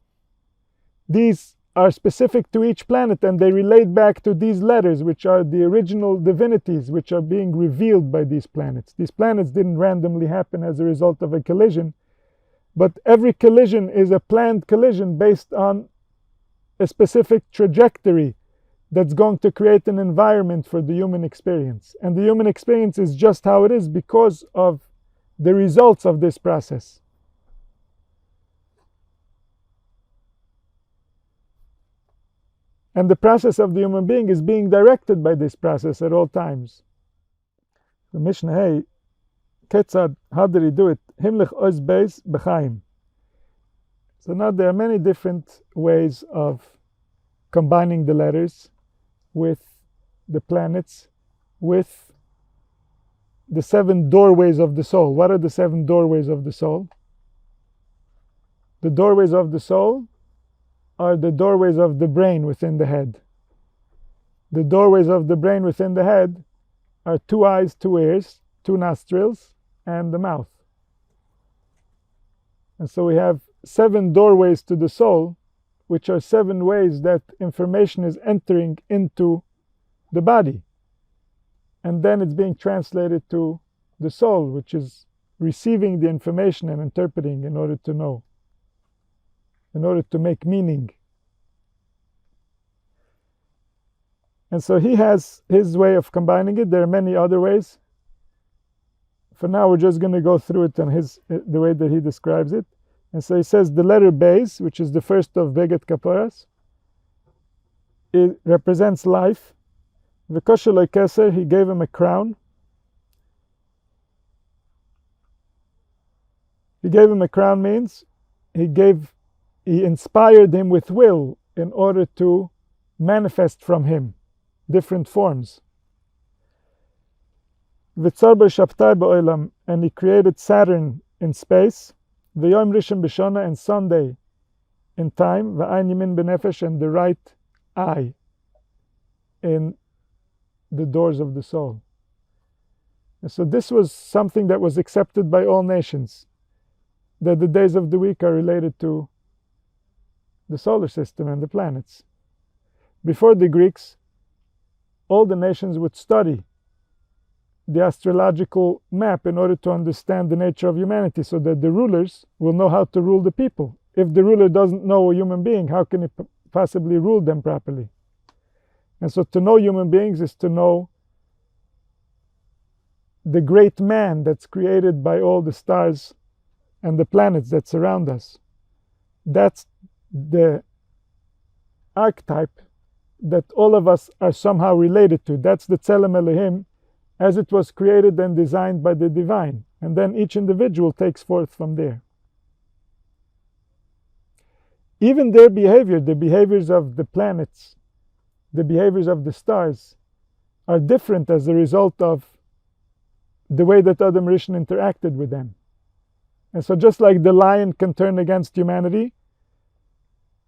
these are specific to each planet, and they relate back to these letters, which are the original divinities which are being revealed by these planets. These planets didn't randomly happen as a result of a collision, but every collision is a planned collision based on a specific trajectory that's going to create an environment for the human experience. And the human experience is just how it is because of the results of this process. And the process of the human being is being directed by this process at all times. The Mishnah, hey, Ketzad, how did he do it? Himlich oz beis b'chaim. So now there are many different ways of combining the letters with the planets, with the 7 doorways of the soul. What are the 7 doorways of the soul? The doorways of the soul are the doorways of the brain within the head. The doorways of the brain within the head are 2 eyes, 2 ears, 2 nostrils, and the mouth. And so we have 7 doorways to the soul, which are 7 ways that information is entering into the body. And then it's being translated to the soul, which is receiving the information and interpreting in order to know, in order to make meaning. And so he has his way of combining it. There are many other ways. For now, we're just going to go through it on the way that he describes it. And so he says the letter Beis, which is the first of Beget Kaparas, it represents life. V'kosheloi keser, he gave him a crown. He gave him a crown means he inspired him with will in order to manifest from him different forms. V'tzar b'shabtai ba'olam, and he created Saturn in space. V'yom rishon b'shana, and Sunday in time. V'ayin yamin b'nefesh, and the right eye in the doors of the soul. And so this was something that was accepted by all nations, that the days of the week are related to the solar system and the planets. Before the Greeks, all the nations would study the astrological map in order to understand the nature of humanity, so that the rulers will know how to rule the people. If the ruler doesn't know a human being, how can he possibly rule them properly? And so to know human beings is to know the great man that's created by all the stars and the planets that surround us. That's the archetype that all of us are somehow related to. That's the Tzelem Elohim, as it was created and designed by the divine. And then each individual takes forth from there. Even their behavior, the behaviors of the planets, the behaviors of the stars, are different as a result of the way that Adam Rishon interacted with them. And so just like the lion can turn against humanity,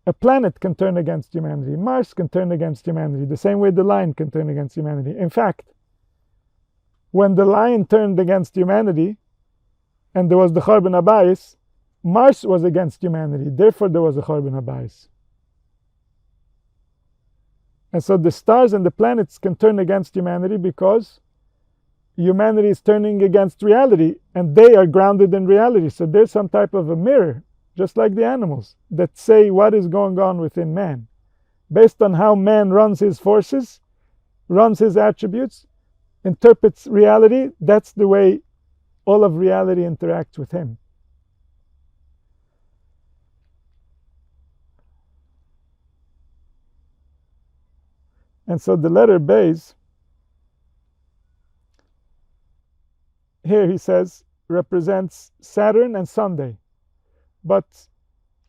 a planet can turn against humanity. Mars can turn against humanity, the same way the lion can turn against humanity. In fact, when the lion turned against humanity, and there was the Chorban Habayis, Mars was against humanity. Therefore, there was a Chorban Habayis. And so the stars and the planets can turn against humanity because humanity is turning against reality, and they are grounded in reality. So there's some type of a mirror, just like the animals, that say what is going on within man. Based on how man runs his forces, runs his attributes, interprets reality, that's the way all of reality interacts with him. And so the letter Beis, here he says, represents Saturn and Sunday. But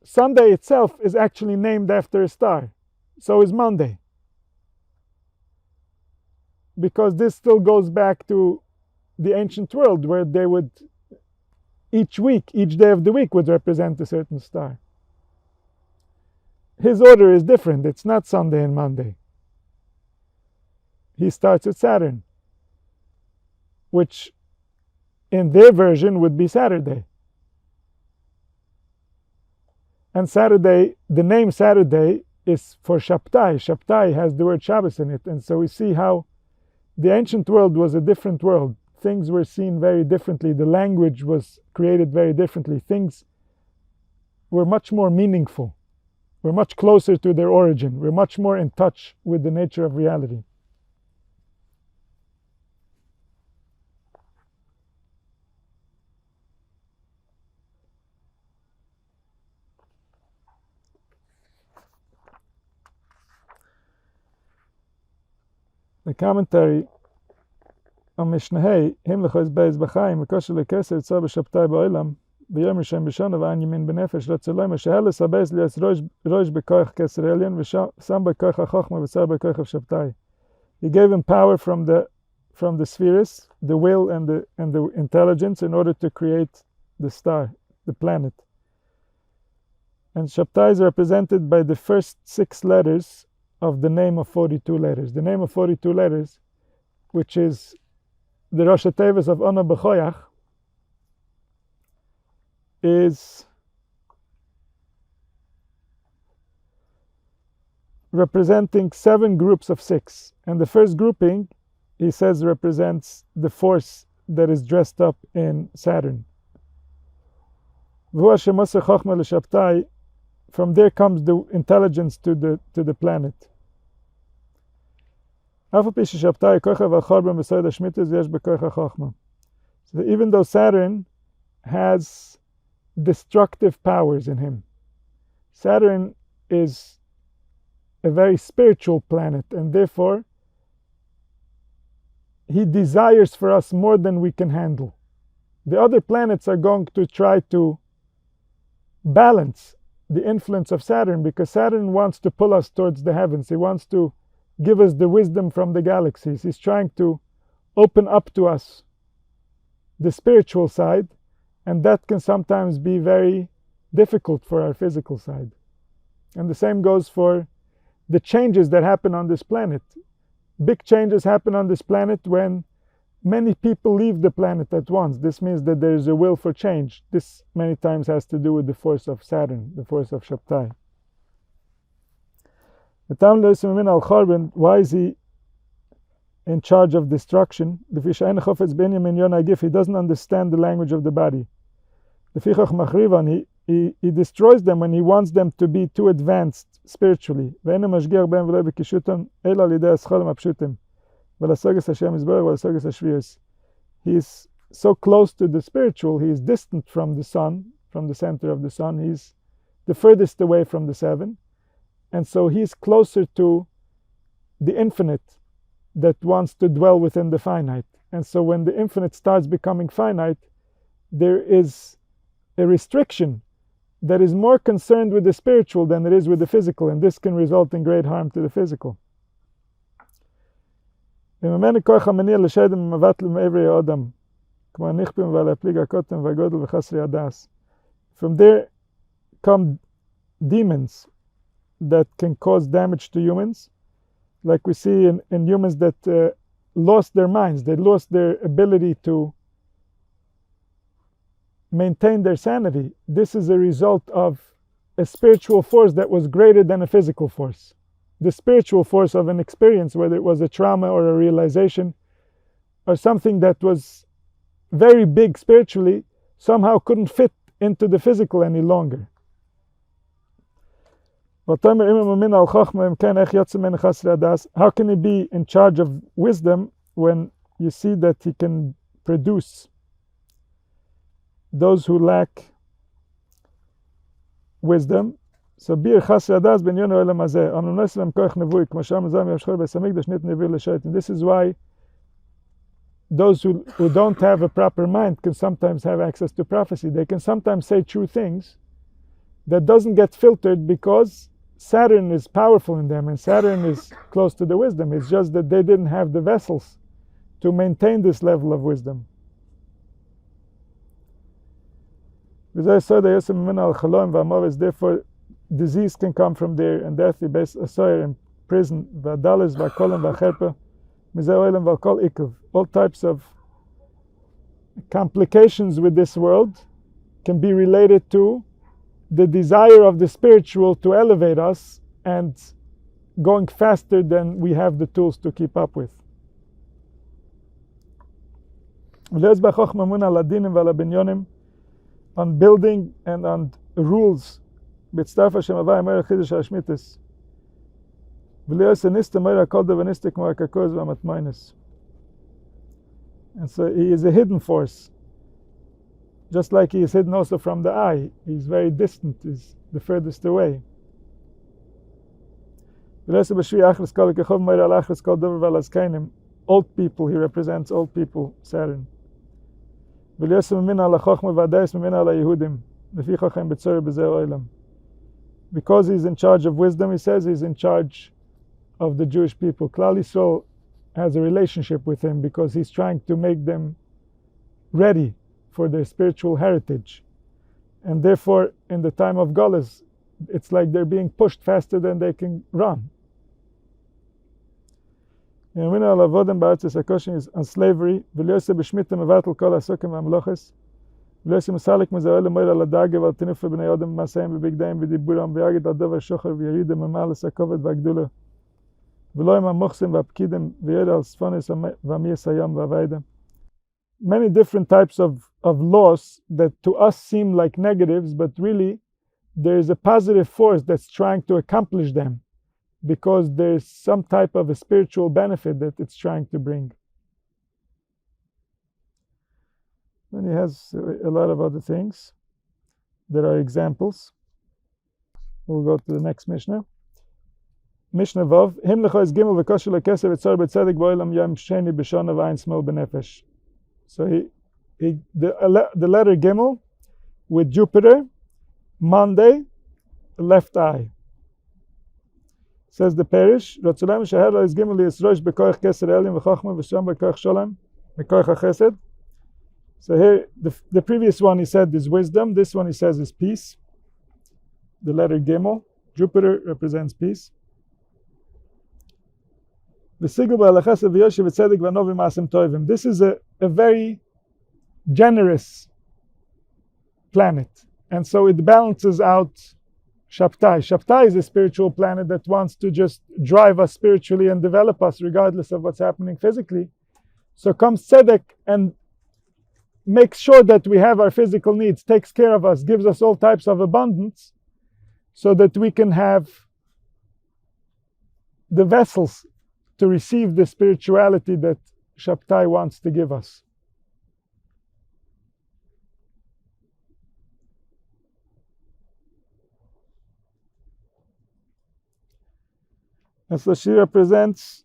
Sunday itself is actually named after a star. So is Monday. Because this still goes back to the ancient world, where they would, each day of the week would represent a certain star. His order is different. It's not Sunday and Monday. He starts with Saturn. which in their version would be Saturday. And Saturday, the name Saturday is for Shabtai. Shabtai has the word Shabbos in it. And so we see how the ancient world was a different world. Things were seen very differently. The language was created very differently. Things were much more meaningful. We're much closer to their origin. We're much more in touch with the nature of reality. The commentary on Mishnah Him lechois beis b'chaim v'kosher lekeser tzor b'shabtai ba'olam v'yom rishon b'shana v'an yamin b'nefesh l'tzelom sheheles habeis lias rosh b'koich keser elyon v'sam b'koich ha'chochma v'tzar b'koich of Shabtai. He gave him power from the spheres, the will and the intelligence, in order to create the star, the planet. And Shabtai is represented by the first 6 letters of the name of 42 letters. The name of 42 letters, which is the Rosh Tevos of Ona B'choyach, is representing 7 groups of 6. And the first grouping, he says, represents the force that is dressed up in Saturn. From there comes the intelligence to the planet. So even though Saturn has destructive powers in him, Saturn is a very spiritual planet, and therefore he desires for us more than we can handle. The other planets are going to try to balance the influence of Saturn, because Saturn wants to pull us towards the heavens. He wants to give us the wisdom from the galaxies. He's trying to open up to us the spiritual side, and that can sometimes be very difficult for our physical side. And the same goes for the changes that happen on this planet. Big changes happen on this planet when many people leave the planet at once. This means that there is a will for change. This many times has to do with the force of Saturn, the force of Shabtai. Why is he in charge of destruction? He doesn't understand the language of the body. He destroys them when he wants them to be too advanced spiritually. He is so close to the spiritual, he is distant from the sun, from the center of the sun. He's the furthest away from the 7. And so he's closer to the infinite that wants to dwell within the finite. And so when the infinite starts becoming finite, there is a restriction that is more concerned with the spiritual than it is with the physical, and this can result in great harm to the physical. From there come demons that can cause damage to humans, like we see in humans that lost their minds. They lost their ability to maintain their sanity. This is a result of a spiritual force that was greater than a physical force. The spiritual force of an experience, whether it was a trauma or a realization or something that was very big spiritually, somehow couldn't fit into the physical any longer. How can he be in charge of wisdom when you see that he can produce those who lack wisdom? So this is why those who don't have a proper mind can sometimes have access to prophecy. They can sometimes say true things that doesn't get filtered because Saturn is powerful in them and Saturn is close to the wisdom. It's just that they didn't have the vessels to maintain this level of wisdom. Therefore, disease can come from there, and death in prison, all types of complications with this world can be related to the desire of the spiritual to elevate us and going faster than we have the tools to keep up with. On building and on rules. And so he is a hidden force. Just like he is hidden also from the eye. He's very distant, he's the furthest away. Old people, he represents old people, Saturn. Because he's in charge of wisdom, he says he's in charge of the Jewish people. Klal Yisrael has a relationship with him because he's trying to make them ready for their spiritual heritage. And therefore, in the time of Golus, it's like they're being pushed faster than they can run. Is on slavery. Many different types of laws that to us seem like negatives, but really there is a positive force that's trying to accomplish them because there's some type of a spiritual benefit that it's trying to bring. Then he has a lot of other things. There are examples. We'll go to the next Mishnah. Mishnah Vav. Him lecha is gimel v'kosher lekeser v'tzar b'tzedek b'olam yom sheni b'shana v'ayin smol b'nefesh. So the letter Gimel with Jupiter, Monday, left eye. Says the parish, Ratzulem sheher is Gimel yisrosh b'koich keser elim v'chochma v'sham b'koich sholem b'koich hachesed. So here, the previous one he said is wisdom. This one he says is peace. The letter Gimel, Jupiter represents peace. This is a very generous planet, and so it balances out Shabtai. Shabtai is a spiritual planet that wants to just drive us spiritually and develop us regardless of what's happening physically. So comes Tzedek and makes sure that we have our physical needs, takes care of us, gives us all types of abundance so that we can have the vessels to receive the spirituality that Shabtai wants to give us. And so she represents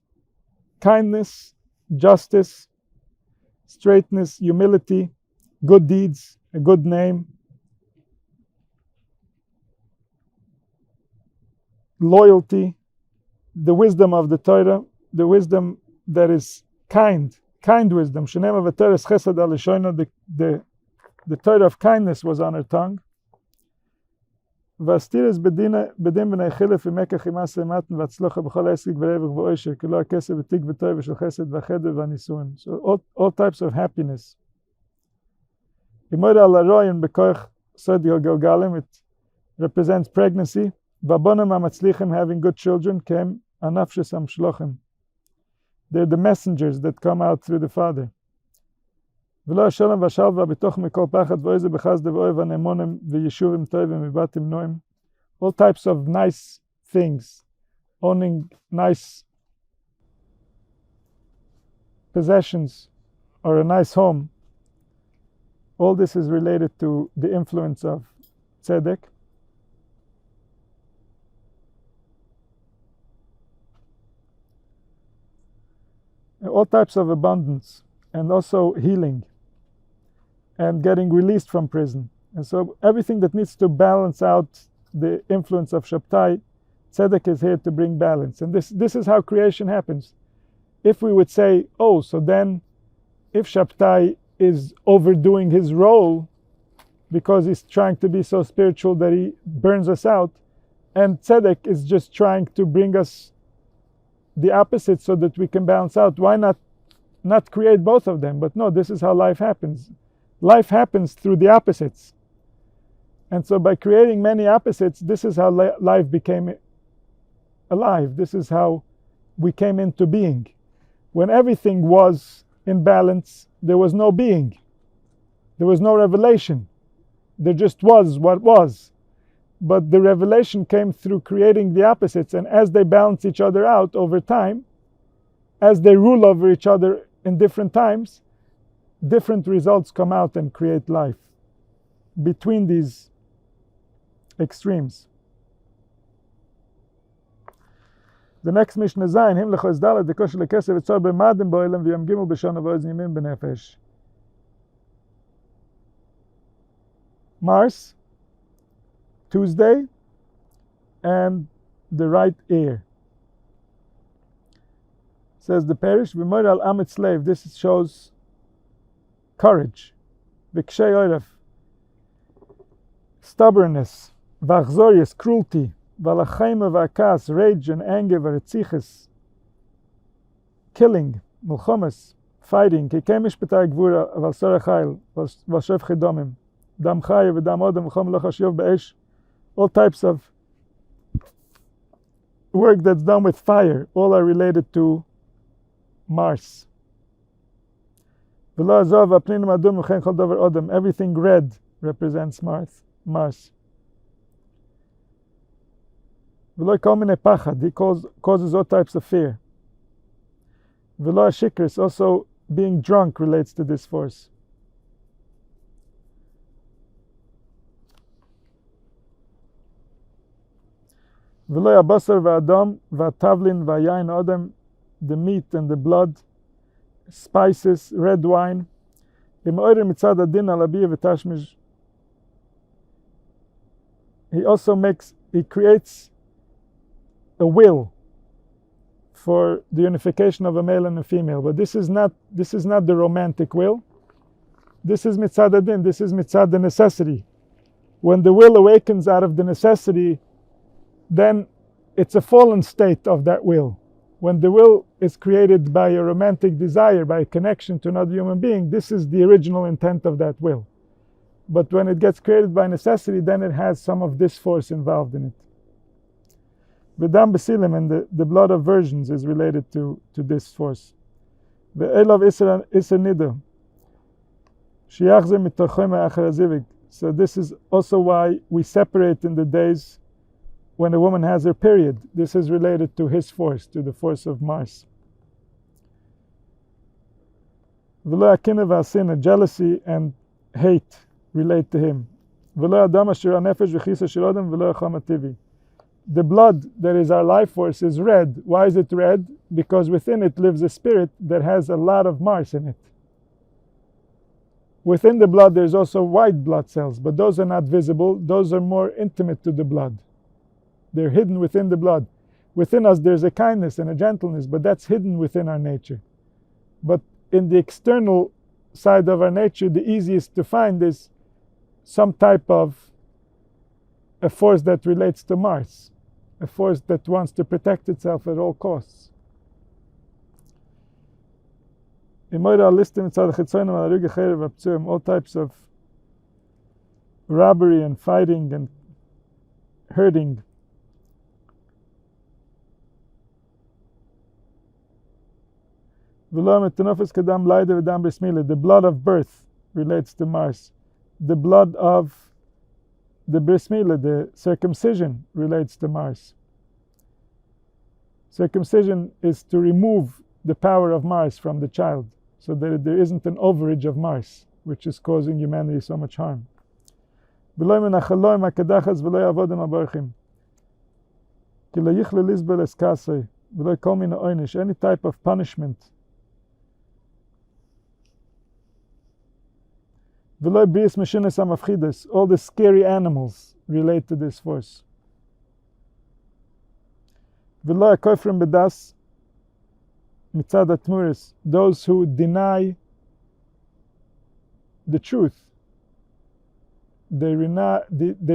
kindness, justice, straightness, humility, good deeds, a good name, loyalty, the wisdom of the Torah, the wisdom that is kind wisdom. The Torah of kindness was on her tongue. So all types of happiness. It represents pregnancy. Having good children. They're the messengers that come out through the Father. All types of nice things, owning nice possessions or a nice home. All this is related to the influence of Tzedek. All types of abundance, and also healing and getting released from prison. And so everything that needs to balance out the influence of Shabtai, Tzedek is here to bring balance. And this is how creation happens. If we would say, oh, so then if Shabtai is overdoing his role because he's trying to be so spiritual that he burns us out, and Tzedek is just trying to bring us the opposite so that we can balance out, why not not create both of them, but no, this is how life happens. Life happens through the opposites. And so by creating many opposites, this is how life became alive. This is how we came into being. When everything was in balance, there was no being. There was no revelation. There just was what was. But the revelation came through creating the opposites, and as they balance each other out over time, as they rule over each other in different times, different results come out and create life between these extremes. The next Mishnah Zayin, Him lecho Dalet dekosh lekesef etzor b'madim bo'elem v'yom gimel b'shana v'oz yimin b'nefesh. Mars, Tuesday, and the right ear. Says the parish, v'moir al amit slave. This shows courage. V'kshei oiref, stubbornness. V'achzorius, cruelty. V'alachaim v'akas, rage and anger, v'retziches, killing, mulchomes, fighting. Kikei mishpatai gvura, v'al sorachayil, v'al chidomim. Dam chayev v'dam odem v'chom lechashiyov be'esh. All types of work that's done with fire, all are related to Mars. Everything red represents Mars. He causes all types of fear. Also being drunk relates to this force. The meat and the blood, spices, red wine. He creates a will for the unification of a male and a female. But this is not the romantic will. This is mitzad adin, this is mitzad the necessity. When the will awakens out of the necessity, then it's a fallen state of that will. When the will is created by a romantic desire, by a connection to another human being, this is the original intent of that will. But when it gets created by necessity, then it has some of this force involved in it. V'dam b'silim, and the blood of virgins is related to this force. Ve'elav iser nido, shiachze mitochem ha'achar hazivig. So this is also why we separate in the days when a woman has her period. This is related to his force, to the force of Mars. Jealousy and hate relate to him. The blood that is our life force is red. Why is it red? Because within it lives a spirit that has a lot of Mars in it. Within the blood there's also white blood cells, but those are not visible. Those are more intimate to the blood. They're hidden within the blood. Within us there's a kindness and a gentleness, but that's hidden within our nature. But in the external side of our nature, the easiest to find is some type of a force that relates to Mars, a force that wants to protect itself at all costs. All types of robbery and fighting and hurting. The blood of birth relates to Mars. The blood of the bris milah, the circumcision, relates to Mars. Circumcision is to remove the power of Mars from the child, so that there isn't an overage of Mars, which is causing humanity so much harm. Any type of punishment. All the scary animals relate to this force. Those who deny the truth, they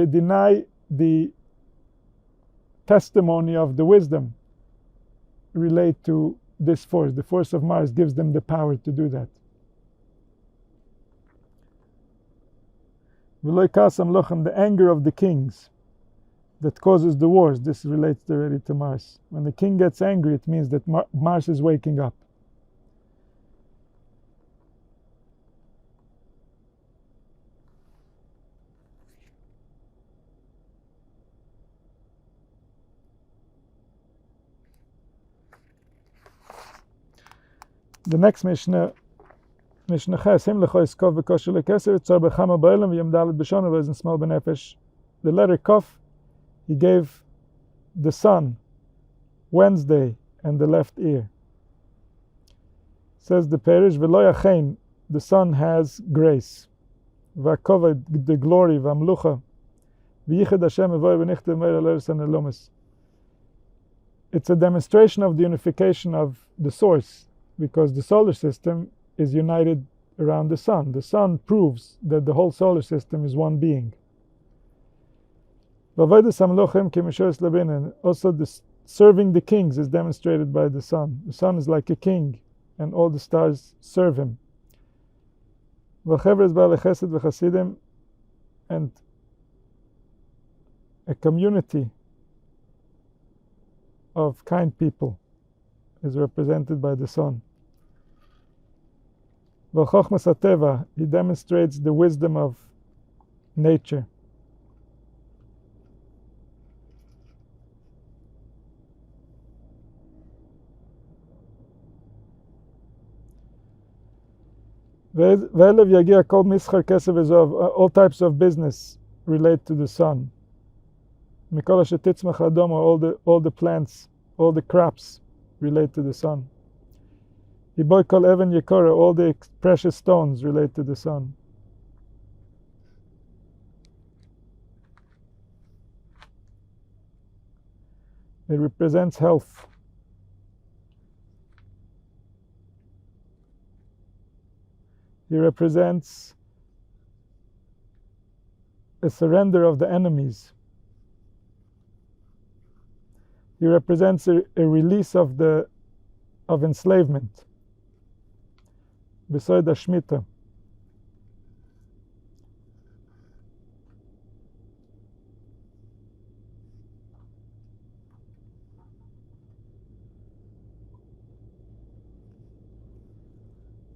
deny the testimony of the wisdom, relate to this force. The force of Mars gives them the power to do that. The anger of the kings that causes the wars. This relates already to Mars. When the king gets angry, it means that Mars is waking up. The next Mishnah, Mishnah Ches, Him lecho iskov v'kosher lekesef, tzar b'chama ba'olam v'yom dalet b'shana v'ezin small b'nefesh. The letter Kof, he gave the sun Wednesday and the left ear. Says the Perish, v'lo yachein, the sun has grace. V'akova, the glory, v'amlucha. V'yichad Hashem evoy v'nichtem meir al-eres han-elomes. It's a demonstration of the unification of the source, because the solar system is united around the sun. The sun proves that the whole solar system is one being. Also, serving the kings is demonstrated by the sun. The sun is like a king, and all the stars serve him. And a community of kind people is represented by the sun. He demonstrates the wisdom of nature. All types of business relate to the sun. All the plants, all the crops relate to the sun. All the precious stones relate to the sun. It represents health. He represents a surrender of the enemies. He represents a release of enslavement. Beside the Shemitah.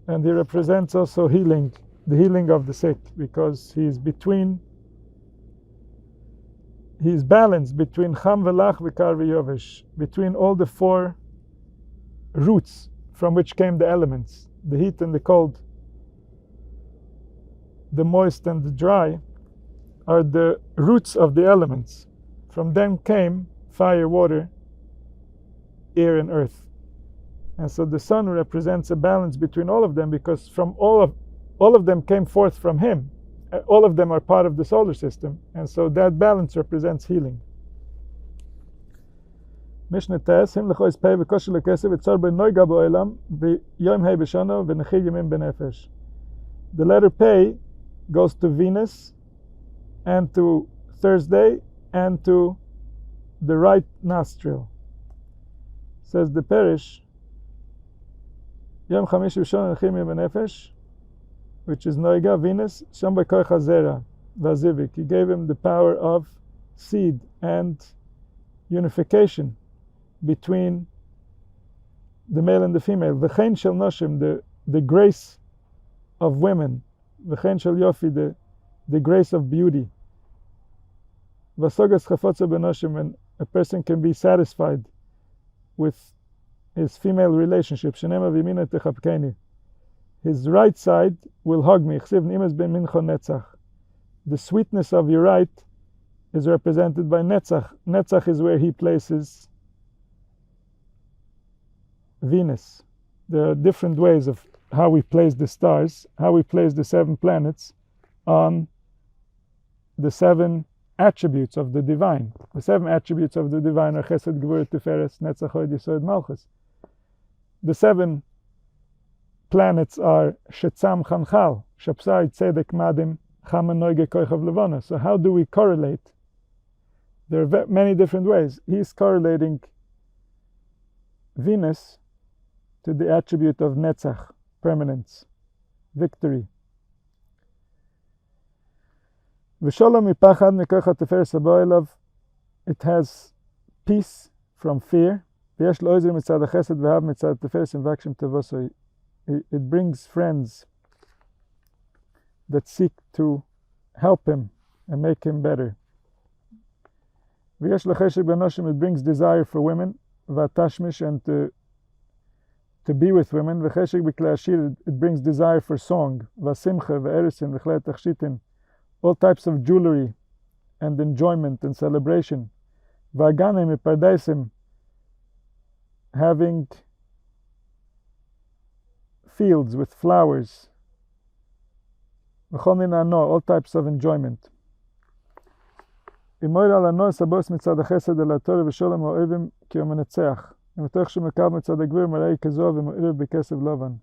And he represents also healing, the healing of the sick, because he's balanced between Cham v'lach v'kar v'yovesh, between all the four roots from which came the elements, the heat and the cold, the moist and the dry, are the roots of the elements. From them came fire, water, air, and earth. And so the sun represents a balance between all of them, because from all of them came forth from him. All of them are part of the solar system, and so that balance represents healing. Mishnah Tes, Him lecho ispei v'kosher lekesef v'tzar b'noiga b'olam v'yom hei b'shana v'nechil yomim b'nefesh. The letter Pei goes to Venus, and to Thursday, and to the right nostril. Says the Perish, Yom Chamishi v'shana v'nechil yomim b'nefesh, which is Noiga, Venus, Sham b'koich hazera v'azivik. He gave him the power of seed and unification between the male and the female. V'chein shel noshim, the grace of women. V'chein shel yofi, the grace of beauty. V'sogas chafotza b'noshim, and a person can be satisfied with his female relationship. Shenema v'yimina techapkeni. His right side will hug me. The sweetness of your right is represented by Netzach. Netzach is where he places Venus. There are different ways of how we place the stars, how we place the 7 planets on the 7 attributes of the divine. The 7 attributes of the divine are Chesed, Gvur, Tiferes, Netzach, Hod, Yesod, Malchus. The 7 planets are Shetzam, Chanchal, Shapsai, Tzedek, Madim, Chama, Noige, Koichav, Levana. So how do we correlate? There are many different ways. He's correlating Venus to the attribute of netzach, permanence, victory. V'sholom mipachad mikoch ha'teferes haba elav, it has peace from fear. V'yesh lo oizrim mitzad ha'chesed v'hav mitzad ha'teferes invakshim tevosoi. It brings friends that seek to help him and make him better. V'yesh lo cheshek b'anoshim, it brings desire for women, v'atashmish, and to be with women. V'cheshek b'klei ashir, it brings desire for song. V'simcha v'eresin v'chlei tachshitin, all types of jewelry and enjoyment and celebration. V'aganim mipardaisim, having fields with flowers. V'chol min ha'ano, all types of enjoyment. Imoir al ha'no sabos mitzad ha'chesed el ha'torah v'sholem ha'oivim ki ha'menetzeach. V'metoch shemekav mitzad ha'gvir marei kazov v'mo'ir b'kesev lovan.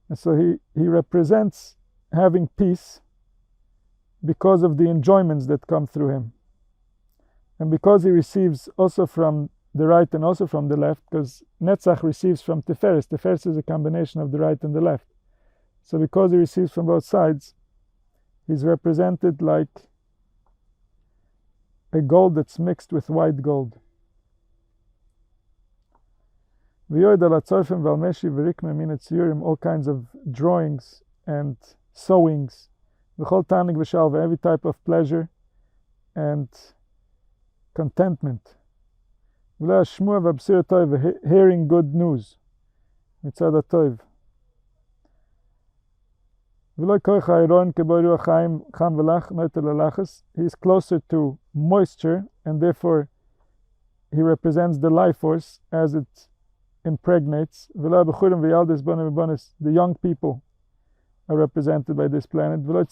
And so he represents having peace because of the enjoyments that come through him. And because he receives also from the right and also from the left, because Netzach receives from Tiferes. Tiferes is a combination of the right and the left. So because he receives from both sides, he's represented like a gold that's mixed with white gold. All kinds of drawings and sewings, every type of pleasure and contentment. Hearing good news. He is closer to moisture, and therefore he represents the life force as it impregnates. The young people are represented by this planet. So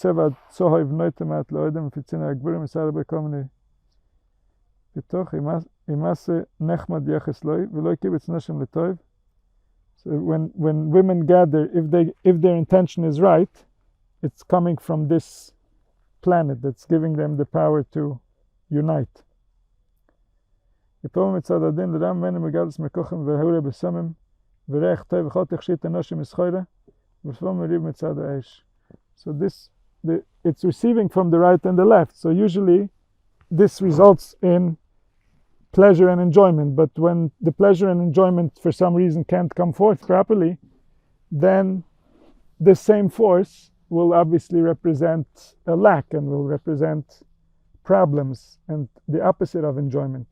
when women gather, if their intention is right, it's coming from this planet that's giving them the power to unite. So it's receiving from the right and the left. So usually this results in pleasure and enjoyment, but when the pleasure and enjoyment for some reason can't come forth properly, then this same force will obviously represent a lack and will represent problems and the opposite of enjoyment.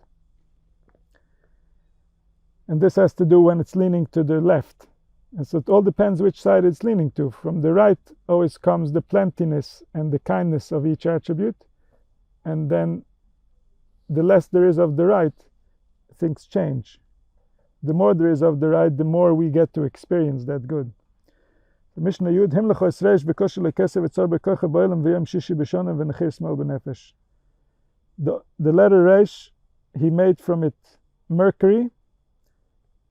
And this has to do when it's leaning to the left. And so it all depends which side it's leaning to. From the right always comes the plentiness and the kindness of each attribute, and then the less there is of the right, things change. The more there is of the right, the more we get to experience that good. The Mishnah Yud, Him lecho esreish b'kosher lekesev etzor b'kocha b'olam v'yom shishi b'shonim v'nechir smol b'nefesh. The letter Reish, he made from it Mercury,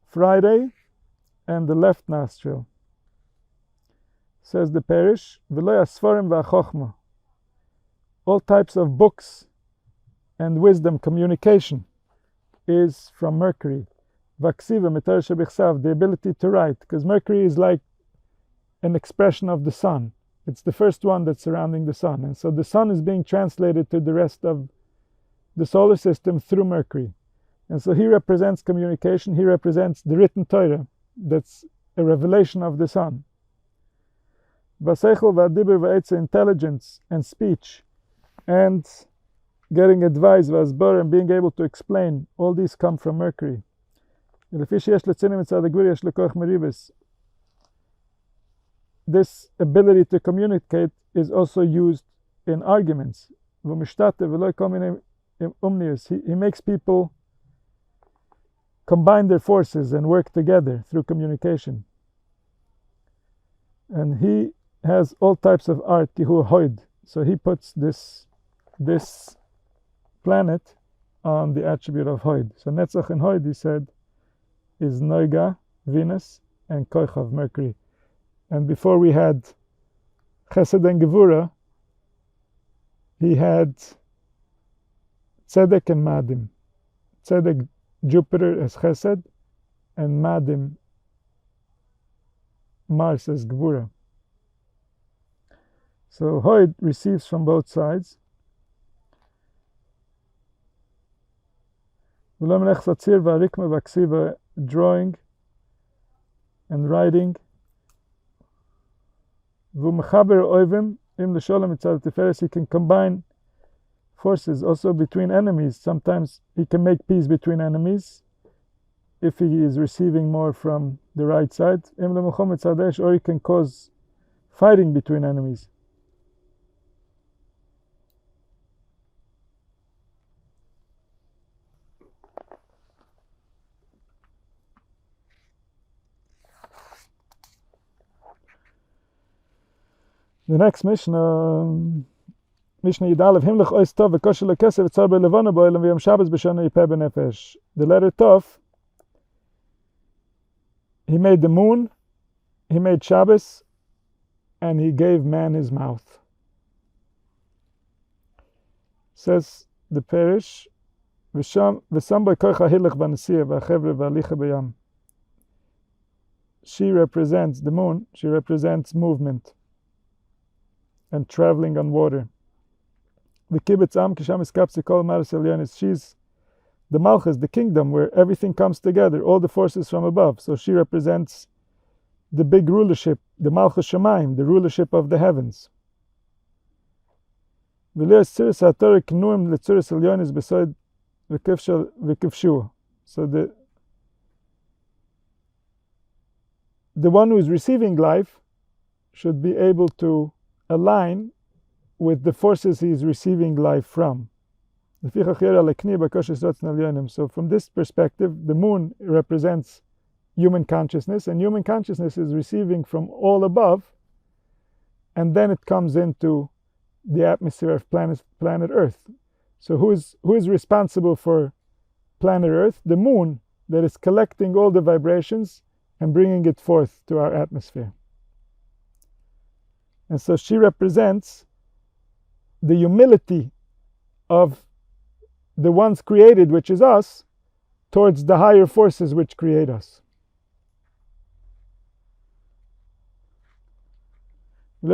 Friday, and the left nostril. Says the parish, v'lo yasforim v'achochma. All types of books and wisdom, communication, is from Mercury. Vaksiva mitar shebichsav, the ability to write, because Mercury is like an expression of the sun. It's the first one that's surrounding the sun, and so the sun is being translated to the rest of the solar system through Mercury. And so he represents communication, he represents the written Torah, that's a revelation of the sun. Vaseichel v'adibur v'etze, intelligence and speech, and getting advice, v'asbar, and being able to explain, all these come from Mercury. This ability to communicate is also used in arguments. He makes people combine their forces and work together through communication. And he has all types of art, so he puts this planet on the attribute of Hoid. So Netzach and Hoid, he said, is Noiga, Venus, and Koichav, Mercury. And before we had Chesed and Gevura, he had Tzedek and Madim. Tzedek Jupiter as Chesed, and Madim, Mars as Gvura. So Hoid receives from both sides. Drawing and writing. He can combine forces also between enemies. Sometimes he can make peace between enemies if he is receiving more from the right side, or he can cause fighting between enemies. The next Mishnah, Mishnah Yidalev, Himlech Ois Tov v'Kosher leKesef v'Tzar beLevana bo'Olam v'Yom Shabbos b'Shana Yipeh b'Nefesh. The letter Tov, he made the moon, he made Shabbos, and he gave man his mouth. Says the Parish, V'Sam b'Koich ha'Hilech v'Nesiya v'Achevre v'Alicha b'Yam. She represents the moon, she represents movement and traveling on water. She's the Malchus, the kingdom, where everything comes together, all the forces from above. So she represents the big rulership, the Malchus Shemaim, the rulership of the heavens. So the one who is receiving life should be able to align with the forces he is receiving life from. So from this perspective, the moon represents human consciousness, and human consciousness is receiving from all above, and then it comes into the atmosphere of planet Earth. So who is responsible for planet Earth? The moon, that is collecting all the vibrations and bringing it forth to our atmosphere. And so she represents the humility of the ones created, which is us, towards the higher forces which create us. She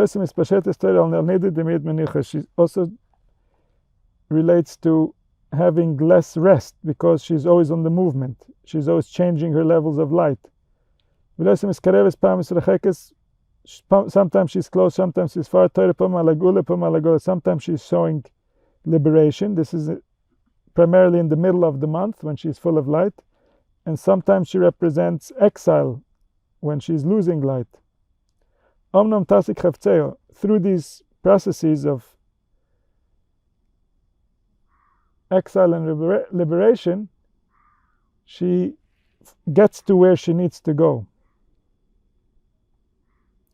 also relates to having less rest because she's always on the movement. She's always changing her levels of light. Sometimes she's close, sometimes she's far. Sometimes she's showing liberation. This is primarily in the middle of the month when she's full of light. And sometimes she represents exile when she's losing light. Through these processes of exile and liberation, she gets to where she needs to go.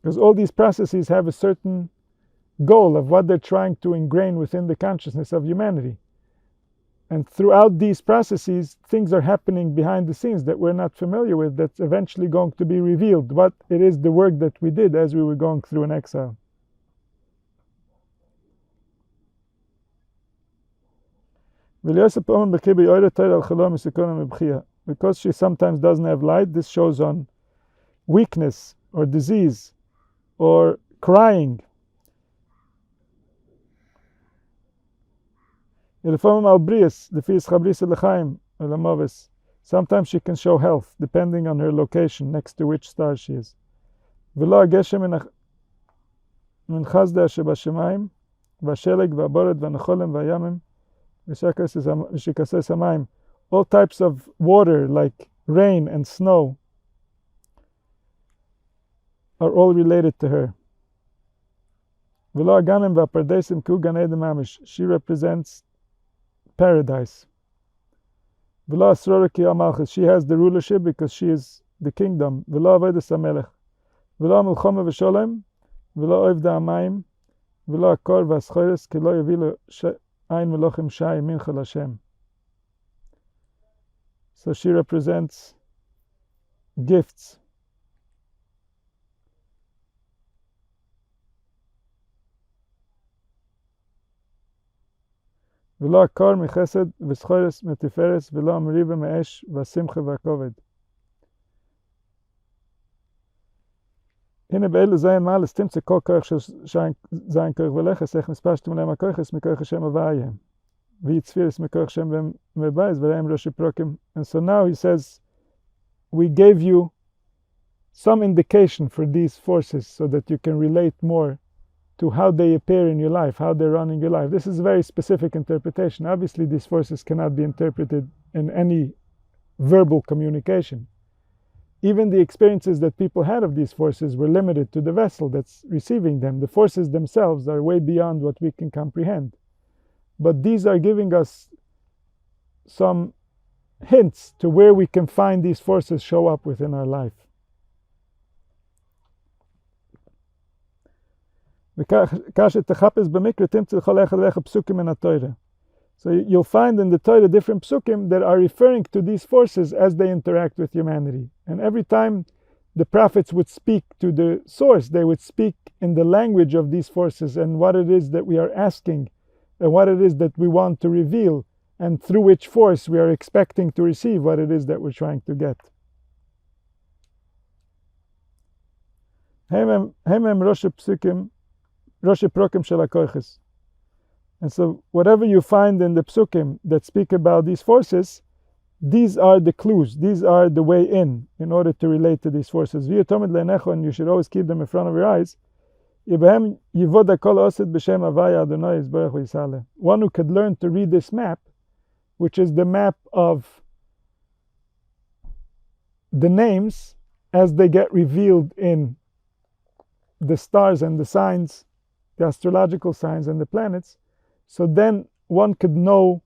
Because all these processes have a certain goal of what they're trying to ingrain within the consciousness of humanity. And throughout these processes, things are happening behind the scenes that we're not familiar with, that's eventually going to be revealed, what it is the work that we did as we were going through an exile. Because she sometimes doesn't have light, this shows on weakness or disease or crying. Sometimes she can show health, depending on her location, next to which star she is. All types of water, like rain and snow, are all related to her. She represents paradise. She has the rulership because she is the kingdom. So she represents gifts. ולא הקור מחסד וסחורס מתפארס, ולא המריבה מאש והשמחה והכובד. הנה באלו זין מעלס תמצא כל כוח של זין כוח ולכס, איך מספשתם עליהם הכוחס מכוח השם הווייהם. ויצפירס מכוח השם מבייס, ולהם ראשי פרוקים. And so now he says, we gave you some indication for these forces so that you can relate more to how they appear in your life, how they run in your life. This is a very specific interpretation. Obviously, these forces cannot be interpreted in any verbal communication. Even the experiences that people had of these forces were limited to the vessel that's receiving them. The forces themselves are way beyond what we can comprehend. But these are giving us some hints to where we can find these forces show up within our life. So you'll find in the Torah different psukim that are referring to these forces as they interact with humanity. And every time the prophets would speak to the source, they would speak in the language of these forces and what it is that we are asking and what it is that we want to reveal and through which force we are expecting to receive what it is that we're trying to get. And so whatever you find in the psukim that speak about these forces, these are the clues, these are the way in order to relate to these forces. And you should always keep them in front of your eyes. One who could learn to read this map, which is the map of the names as they get revealed in the stars and the signs, the astrological signs and the planets, so then one could know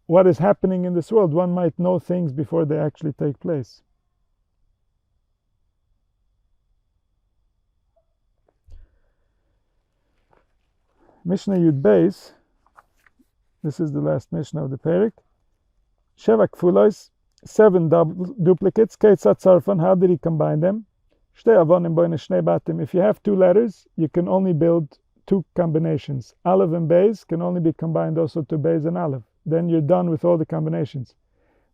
what is happening in this world. One might know things before they actually take place. Mishnah Yud Beis, this is the last Mishnah of the Perek. Sheva Kfulos, 7 duplicates. Keitzat Tzarfon, how did he combine them? If you have 2 letters, you can only build 2 combinations. Aleph and Beis can only be combined also to Beis and Aleph. Then you're done with all the combinations.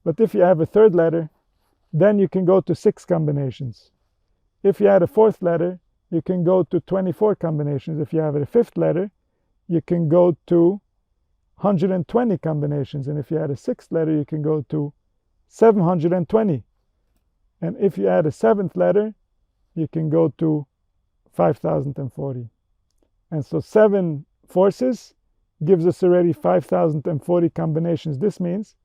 But if you have a 3rd letter, then you can go to 6 combinations. If you add a 4th letter, you can go to 24 combinations. If you have a 5th letter, you can go to 120 combinations. And if you add a 6th letter, you can go to 720. And if you add a 7th letter, you can go to 5,040. And so 7 forces gives us already 5,040 combinations. This means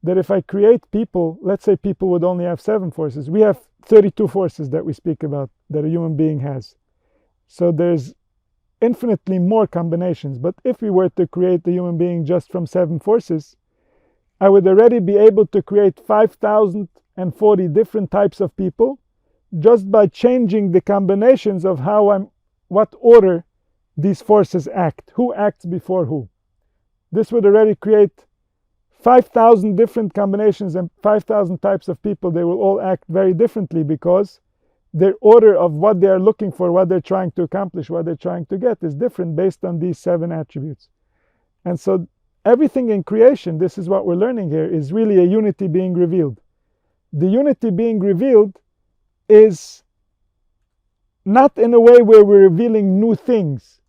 that if I create people, let's say people would only have 7 forces. We have 32 forces that we speak about that a human being has. So there's infinitely more combinations. But if we were to create the human being just from 7 forces, I would already be able to create 5,040 different types of people just by changing the combinations of what order these forces act, who acts before who. This would already create 5,000 different combinations and 5,000 types of people. They will all act very differently because their order of what they are looking for, what they're trying to accomplish, what they're trying to get is different based on these 7 attributes. And so everything in creation, this is what we're learning here, is really a unity being revealed. The unity being revealed is not in a way where we're revealing new things.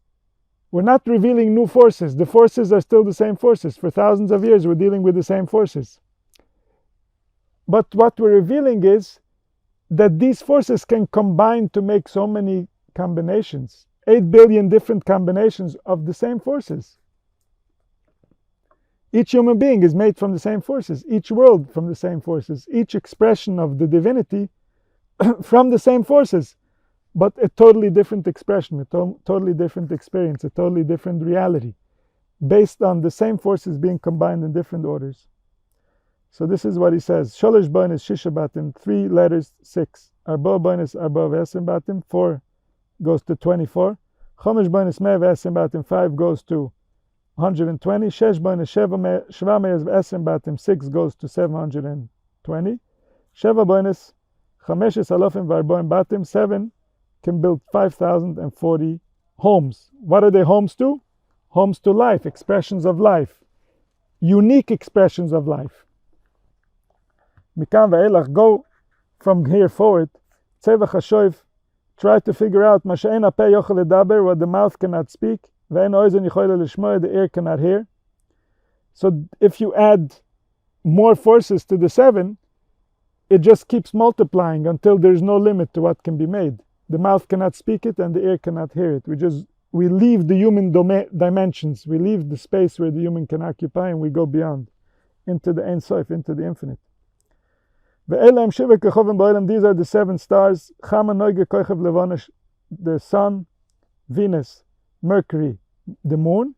We're not revealing new forces. The forces are still the same forces. For thousands of years, we're dealing with the same forces. But what we're revealing is that these forces can combine to make so many combinations, 8 billion different combinations of the same forces. Each human being is made from the same forces, each world from the same forces, each expression of the divinity from the same forces, but a totally different expression, a totally different experience, a totally different reality, based on the same forces being combined in different orders. So this is what he says. Sholosh boinus shisha batim, 3 letters, 6. Arba boinus arba v'esim batim, 4 goes to 24. Chomesh boinus me v'esim batim, 5 goes to 120. Shesh boinus sheva meyaz v'esim batim, 6 goes to 720. Sheva boinus chameshes alofim v'arboim batim, 7 can build 5,040 homes. What are they homes to? Homes to life, expressions of life. unique expressions of life. Mikan ve'elach, go from here forward. Tzevach hashoiv, try to figure out ma she'en hapeh yochel ledaber, what the mouth cannot speak, ve'en oizen yichol lishmoa, the ear cannot hear. So if you add more forces to the 7, it just keeps multiplying until there's no limit to what can be made. The mouth cannot speak it and the ear cannot hear it. We leave the human dimensions, we leave the space where the human can occupy, and we go beyond, into the Ein Sof, into the infinite. These are the 7 stars, the sun, Venus, Mercury, the moon,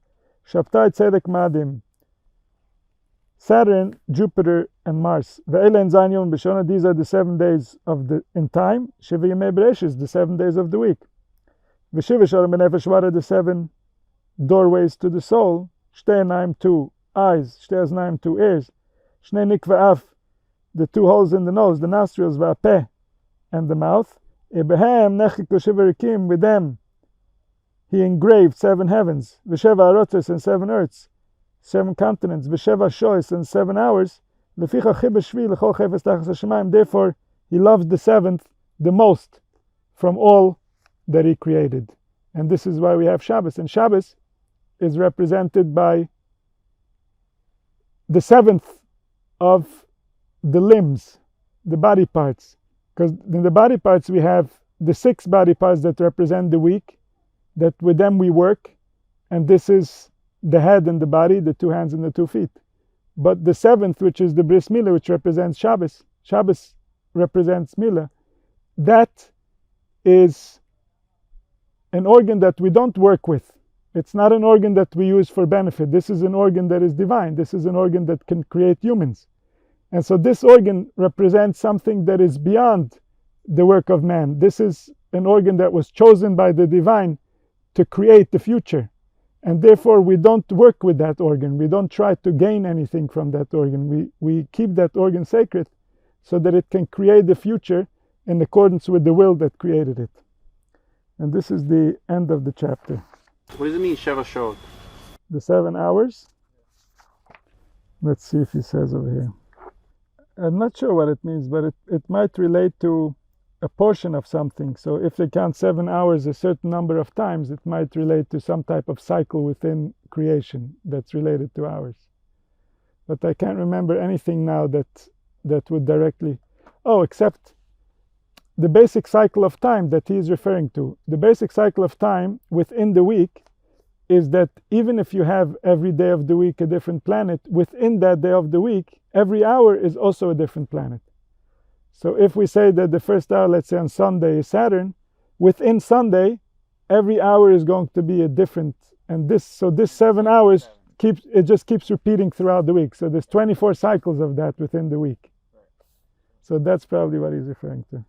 Saturn, Jupiter, and Mars. These are the 7 days in time, the 7 days of the week. What are the 7 doorways to the soul? 2 eyes, 2 ears, the 2 holes in the nose, the nostrils, and the mouth. With them he engraved 7 heavens, and 7 earths, 7 continents, and 7 hours. Therefore he loved the 7th the most from all that he created. And this is why we have Shabbos. And Shabbos is represented by the 7th of the limbs, the body parts. Because in the body parts we have the 6 body parts that represent the week, that with them we work, and this is the head and the body, the 2 hands and the 2 feet. But the 7th, which is the bris milah, which represents Shabbos, Shabbos represents milah, that is an organ that we don't work with. It's not an organ that we use for benefit. This is an organ that is divine. This is an organ that can create humans. And so this organ represents something that is beyond the work of man. This is an organ that was chosen by the divine to create the future. And therefore we don't work with that organ. We don't try to gain anything from that organ. We keep that organ sacred so that it can create the future in accordance with the will that created it. And this is the end of the chapter. What does it mean, Sheva Shot? The 7 hours. Let's see if he says over here. I'm not sure what it means, but it might relate to a portion of something. So if they count 7 hours a certain number of times, it might relate to some type of cycle within creation that's related to hours. But I can't remember anything now that would directly... except the basic cycle of time that he is referring to. The basic cycle of time within the week is that even if you have every day of the week a different planet, within that day of the week, every hour is also a different planet. So if we say that the first hour, let's say on Sunday, is Saturn, within Sunday, every hour is going to be a different, and this 7 hours just keeps repeating throughout the week. So there's 24 cycles of that within the week. So that's probably what he's referring to.